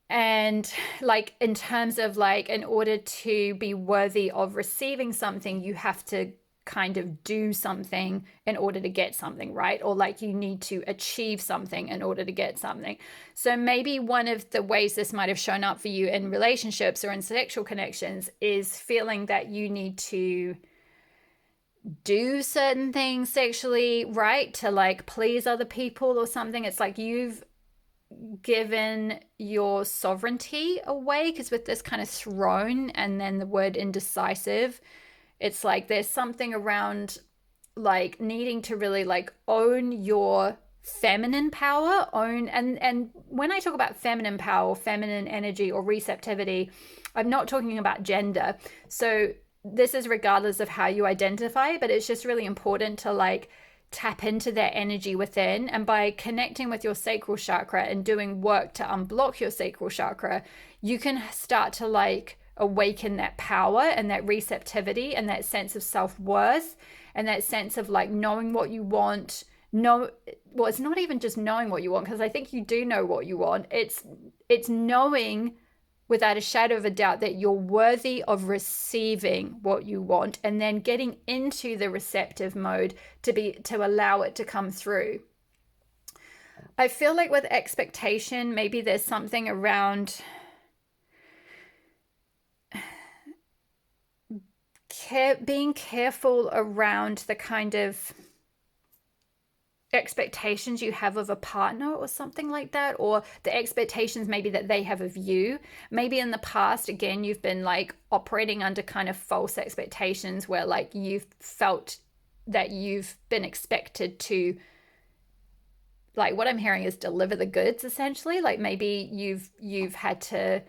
And like in terms of like, in order to be worthy of receiving something, you have to kind of do something in order to get something, right? Or like you need to achieve something in order to get something. So maybe one of the ways this might have shown up for you in relationships or in sexual connections is feeling that you need to do certain things sexually, right? To like please other people or something. It's like you've given your sovereignty away, because with this kind of throne and then the word indecisive, it's like there's something around like needing to really like own your feminine power, and when I talk about feminine power, feminine energy or receptivity, I'm not talking about gender. So this is regardless of how you identify, but it's just really important to like tap into that energy within. And by connecting with your sacral chakra and doing work to unblock your sacral chakra, you can start to like awaken that power and that receptivity and that sense of self-worth and that sense of like knowing what you want. Well, it's not even just knowing what you want, because I think you do know what you want. It's knowing without a shadow of a doubt that you're worthy of receiving what you want, and then getting into the receptive mode to allow it to come through. I feel like with expectation, maybe there's something around being careful around the kind of expectations you have of a partner or something like that, or the expectations maybe that they have of you. Maybe in the past, again, you've been like operating under kind of false expectations where like you've felt that you've been expected to, like what I'm hearing is deliver the goods, essentially. Like maybe you've had to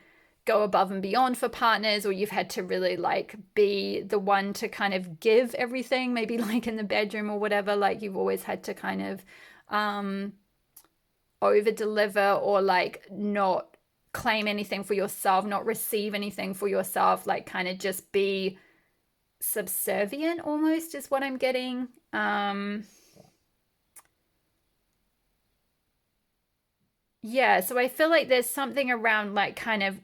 go above and beyond for partners, or you've had to really like be the one to kind of give everything, maybe like in the bedroom or whatever. Like you've always had to kind of over deliver, or like not claim anything for yourself, not receive anything for yourself, like kind of just be subservient almost is what I'm getting. Yeah, so I feel like there's something around like kind of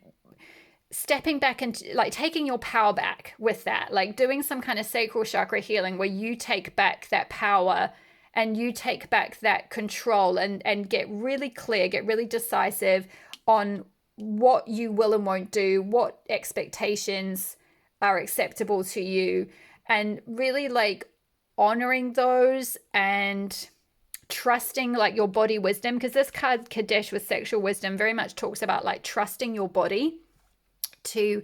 stepping back and like taking your power back with that, like doing some kind of sacral chakra healing where you take back that power and you take back that control and get really clear, get really decisive on what you will and won't do, what expectations are acceptable to you, and really like honoring those and trusting like your body wisdom, because this card Kadesh with sexual wisdom very much talks about like trusting your body to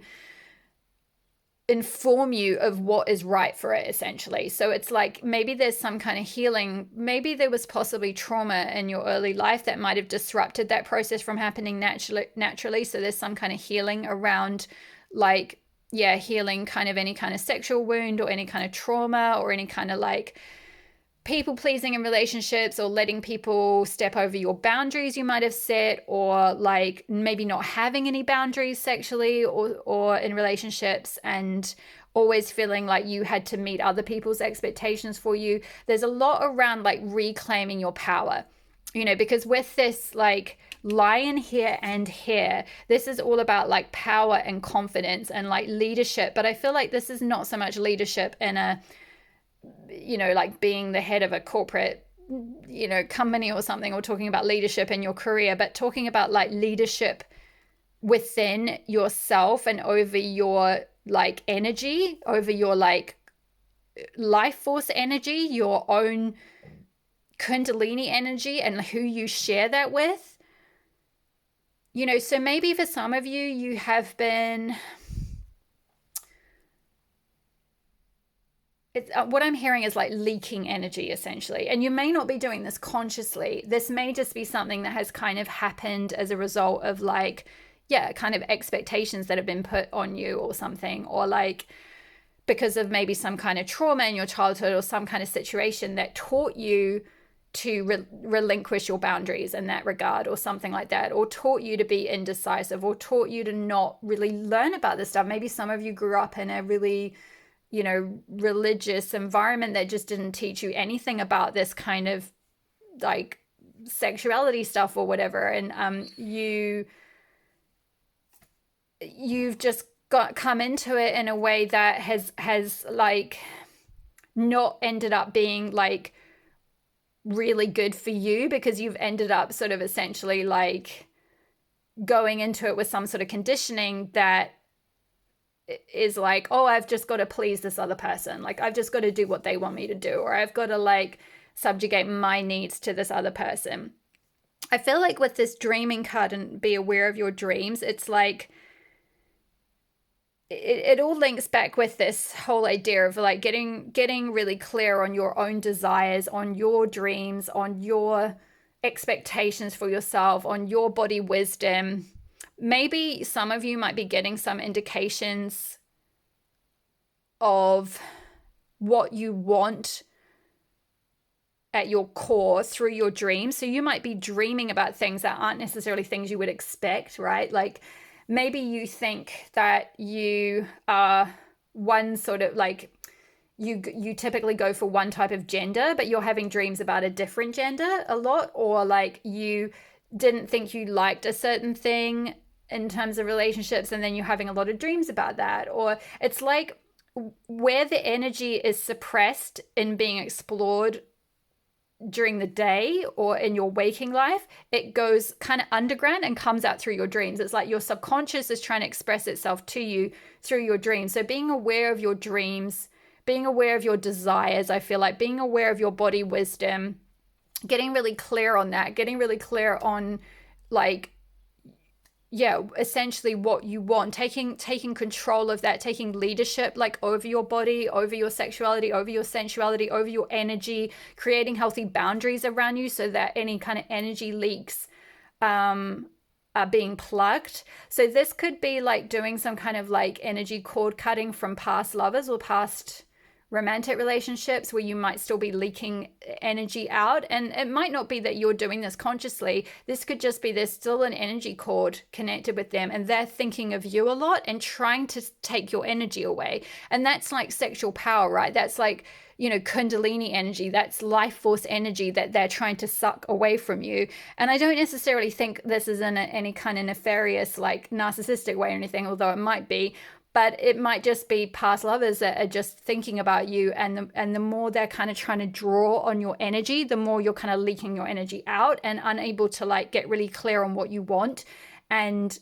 inform you of what is right for it, essentially. So it's like maybe there's some kind of healing, maybe there was possibly trauma in your early life that might have disrupted that process from happening naturally. So there's some kind of healing around like, yeah, healing kind of any kind of sexual wound or any kind of trauma or any kind of like people pleasing in relationships, or letting people step over your boundaries you might have set, or like maybe not having any boundaries sexually or in relationships, and always feeling like you had to meet other people's expectations for you. There's a lot around like reclaiming your power, you know, because with this like lion here and here, this is all about like power and confidence and like leadership. But I feel like this is not so much leadership in a, you know, like being the head of a corporate, you know, company or something, or talking about leadership in your career, but talking about like leadership within yourself and over your like energy, over your like life force energy, your own Kundalini energy, and who you share that with. You know, so maybe for some of you, you have been, what I'm hearing is like leaking energy, essentially. And you may not be doing this consciously. This may just be something that has kind of happened as a result of like, yeah, kind of expectations that have been put on you or something, or like because of maybe some kind of trauma in your childhood or some kind of situation that taught you to relinquish your boundaries in that regard, or something like that, or taught you to be indecisive, or taught you to not really learn about this stuff. Maybe some of you grew up in a really, you know, religious environment that just didn't teach you anything about this kind of like sexuality stuff or whatever, and you've just come into it in a way that has like not ended up being like really good for you, because you've ended up sort of essentially like going into it with some sort of conditioning that is like, oh, I've just got to please this other person. Like, I've just got to do what they want me to do, or I've got to like subjugate my needs to this other person. I feel like with this dreaming card and be aware of your dreams, it's like, it all links back with this whole idea of like getting really clear on your own desires, on your dreams, on your expectations for yourself, on your body wisdom. Maybe some of you might be getting some indications of what you want at your core through your dreams. So you might be dreaming about things that aren't necessarily things you would expect, right? Like maybe you think that you are one sort of like, you typically go for one type of gender, but you're having dreams about a different gender a lot, or like you didn't think you liked a certain thing in terms of relationships, and then you're having a lot of dreams about that. Or it's like where the energy is suppressed in being explored during the day or in your waking life, it goes kind of underground and comes out through your dreams. It's like your subconscious is trying to express itself to you through your dreams. So being aware of your dreams, being aware of your desires, I feel like being aware of your body wisdom, getting really clear on that, getting really clear on like, yeah, essentially what you want, taking control of that, taking leadership like over your body, over your sexuality, over your sensuality, over your energy, creating healthy boundaries around you so that any kind of energy leaks are being plugged. So this could be like doing some kind of like energy cord cutting from past lovers or past romantic relationships where you might still be leaking energy out. And it might not be that you're doing this consciously. This could just be there's still an energy cord connected with them, and they're thinking of you a lot and trying to take your energy away. And that's like sexual power, right? That's like, Kundalini energy. That's life force energy that they're trying to suck away from you. And I don't necessarily think this is in any kind of nefarious, like narcissistic way or anything, although it might be. But it might just be past lovers that are just thinking about you, and the more they're kind of trying to draw on your energy, the more you're kind of leaking your energy out and unable to like get really clear on what you want and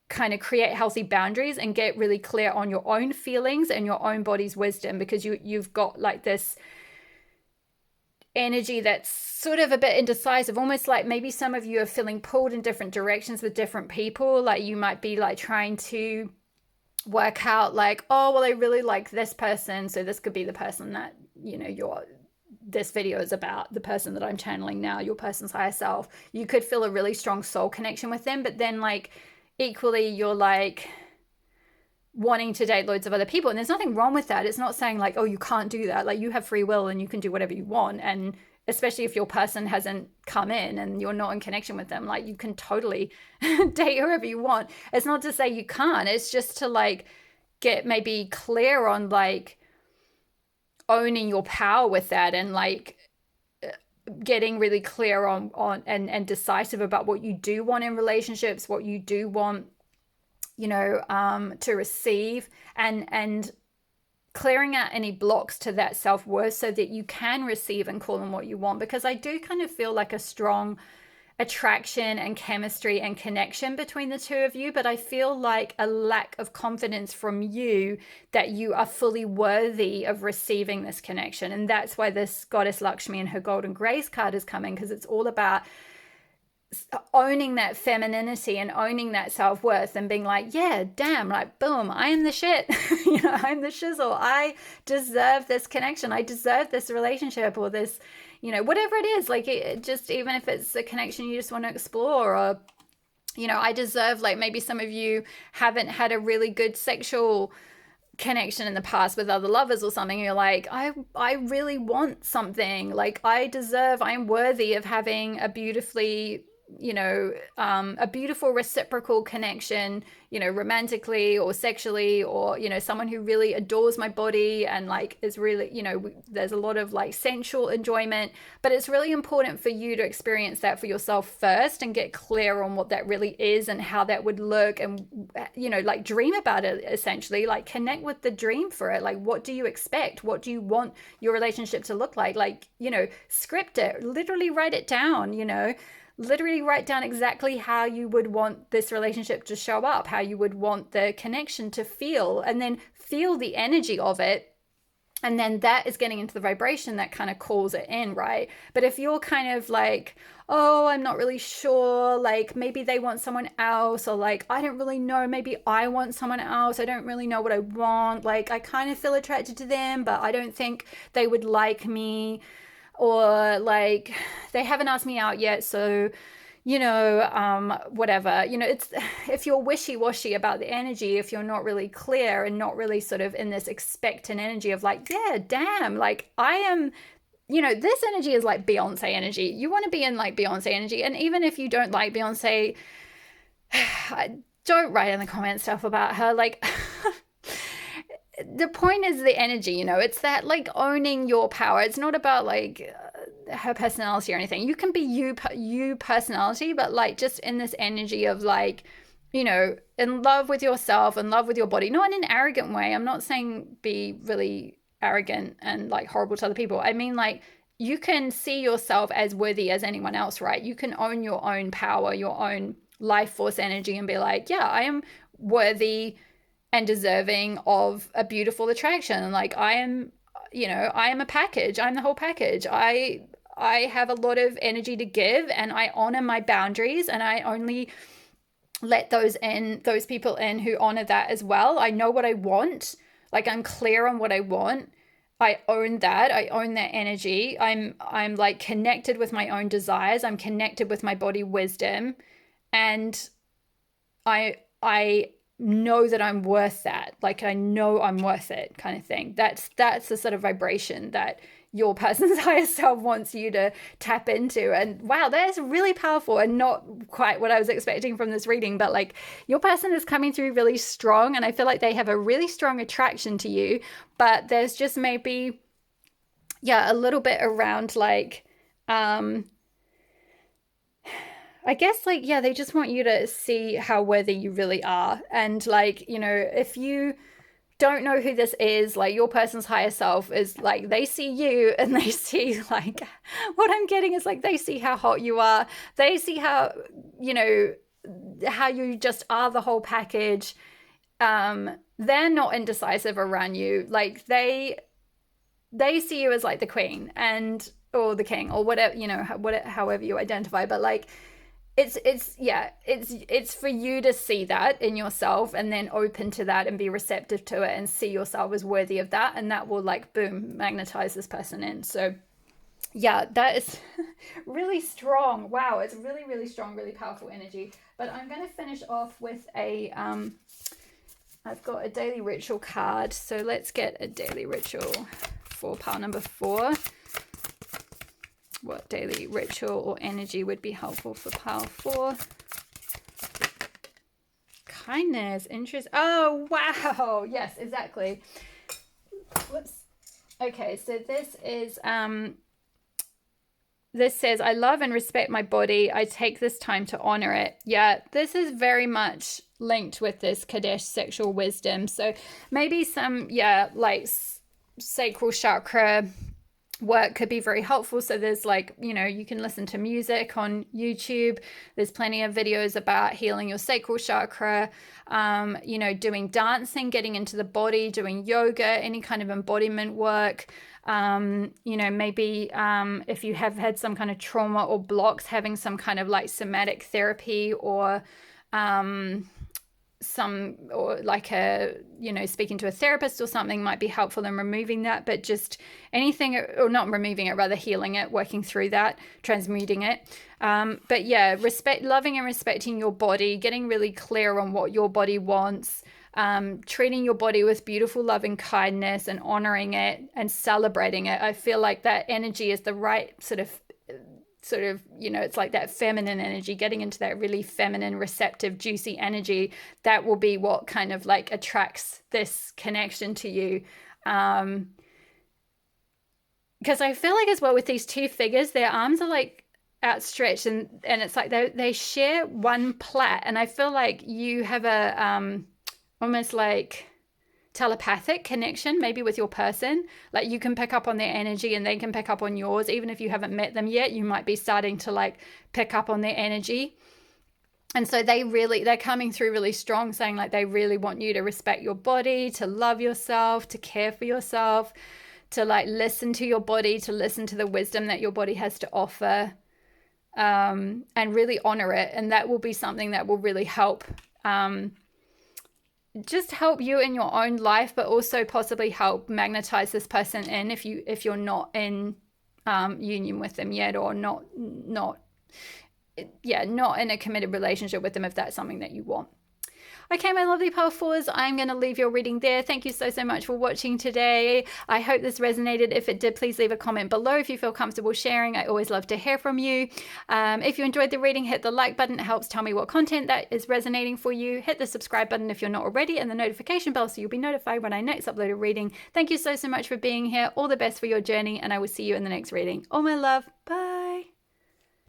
kind of create healthy boundaries and get really clear on your own feelings and your own body's wisdom, because you've got like this energy that's sort of a bit indecisive, almost like maybe some of you are feeling pulled in different directions with different people. Like you might be like trying to work out like, oh, well, I really like this person, so this could be the person that this video is about, the person that I'm channeling now, your person's higher self. You could feel a really strong soul connection with them, but then like equally you're like wanting to date loads of other people, and there's nothing wrong with that. It's not saying like, oh, you can't do that. Like you have free will and you can do whatever you want, and especially if your person hasn't come in and you're not in connection with them, like you can totally date whoever you want. It's not to say you can't, it's just to like get maybe clear on like owning your power with that, and like getting really clear on and decisive about what you do want in relationships, what you do want to receive, and clearing out any blocks to that self-worth so that you can receive and call on what you want. Because I do kind of feel like a strong attraction and chemistry and connection between the two of you, but I feel like a lack of confidence from you that you are fully worthy of receiving this connection. And that's why this goddess Lakshmi and her golden grace card is coming, because it's all about owning that femininity and owning that self-worth and being like, yeah, damn, like boom, I am the shit. I'm the shizzle. I deserve this connection. I deserve this relationship, or this, whatever it is. Like it just, even if it's a connection you just want to explore, or I deserve, like maybe some of you haven't had a really good sexual connection in the past with other lovers or something. You're like, I really want something. Like I'm worthy of having a beautifully a beautiful reciprocal connection, romantically or sexually, or someone who really adores my body and like is really, there's a lot of like sensual enjoyment. But it's really important for you to experience that for yourself first and get clear on what that really is and how that would look, and like dream about it, essentially, like connect with the dream for it. Like, what do you expect? What do you want your relationship to look like? Like, script it, literally write it down, literally write down exactly how you would want this relationship to show up, how you would want the connection to feel, and then feel the energy of it. And then that is getting into the vibration that kind of calls it in, right? But if you're kind of like, oh, I'm not really sure, like maybe they want someone else, or like, I don't really know, maybe I want someone else, I don't really know what I want, like I kind of feel attracted to them, but I don't think they would like me, or like they haven't asked me out yet, so whatever, it's, if you're wishy-washy about the energy, if you're not really clear and not really sort of in this expectant energy of like, yeah, damn, like I am, this energy is like Beyonce energy. You want to be in like Beyonce energy. And even if you don't like Beyonce, don't write in the comments stuff about her, like the point is the energy, it's that like owning your power. It's not about like her personality or anything. You can be you personality, but like just in this energy of like, in love with yourself, in love with your body, not in an arrogant way. I'm not saying be really arrogant and like horrible to other people. I mean, like, you can see yourself as worthy as anyone else, right? You can own your own power, your own life force energy, and be like, yeah, I am worthy and deserving of a beautiful attraction. Like I am a package. I'm the whole package. I have a lot of energy to give, and I honor my boundaries, and I only let those people in who honor that as well. I know what I want. Like I'm clear on what I want. I own that. I own that energy. I'm like connected with my own desires. I'm connected with my body wisdom, and I know that I'm worth that. Like, I know I'm worth it, kind of thing. That's the sort of vibration that your person's higher self wants you to tap into. And wow, that's really powerful and not quite what I was expecting from this reading. But like, your person is coming through really strong, and I feel like they have a really strong attraction to you. But there's just maybe, yeah, a little bit around like, I guess, like, yeah, they just want you to see how worthy you really are. And like, you know, if you don't know who this is, like, your person's higher self is like, they see you and they see, like, what I'm getting is like, they see how hot you are. They see how, you know, how you just are the whole package. They're not indecisive around you. Like, they see you as like the queen, and or the king, or whatever, you know, whatever, however you identify. But like, it's for you to see that in yourself, and then open to that and be receptive to it and see yourself as worthy of that, and that will, like, boom, magnetize this person in. So yeah, that is really strong. Wow, it's really, really strong, really powerful energy. But I'm going to finish off with a I've got a daily ritual card, so let's get a daily ritual for pile number 4. What daily ritual or energy would be helpful for pile 4? Kindness, interest. Oh, wow. Yes, exactly. Whoops. Okay, so this is, this says, I love and respect my body. I take this time to honor it. Yeah, this is very much linked with this Kadesh sexual wisdom. So maybe some, yeah, like sacral chakra work could be very helpful. So there's, like, you know, you can listen to music on YouTube. There's plenty of videos about healing your sacral chakra, you know, doing dancing, getting into the body, doing yoga, any kind of embodiment work. You know, maybe if you have had some kind of trauma or blocks, having some kind of like somatic therapy, or or like a, you know, speaking to a therapist or something might be helpful in removing that. But just anything, or not removing it, rather healing it, working through that, transmuting it. But yeah, loving and respecting your body, getting really clear on what your body wants, treating your body with beautiful love and kindness, and honoring it and celebrating it. I feel like that energy is the right sort of, you know, it's like that feminine energy, getting into that really feminine, receptive, juicy energy. That will be what kind of like attracts this connection to you. Because I feel like as well with these two figures, their arms are like outstretched, and it's like they share one plait. And I feel like you have a almost like telepathic connection maybe with your person. Like, you can pick up on their energy and they can pick up on yours. Even if you haven't met them yet, you might be starting to like pick up on their energy. And so they're coming through really strong, saying like they really want you to respect your body, to love yourself, to care for yourself, to like listen to your body, to listen to the wisdom that your body has to offer, and really honor it. And that will be something that will really help, just help you in your own life, but also possibly help magnetize this person in if you're not in union with them yet, or not in a committed relationship with them, if that's something that you want. Okay, my lovely pile 4s, I'm going to leave your reading there. Thank you so much for watching today. I hope this resonated. If it did, please leave a comment below if you feel comfortable sharing. I always love to hear from you. If you enjoyed the reading, hit the like button. It helps tell me what content that is resonating for you. Hit the subscribe button if you're not already, and the notification bell so you'll be notified when I next upload a reading. Thank you so much for being here. All the best for your journey, and I will see you in the next reading. All my love. Bye.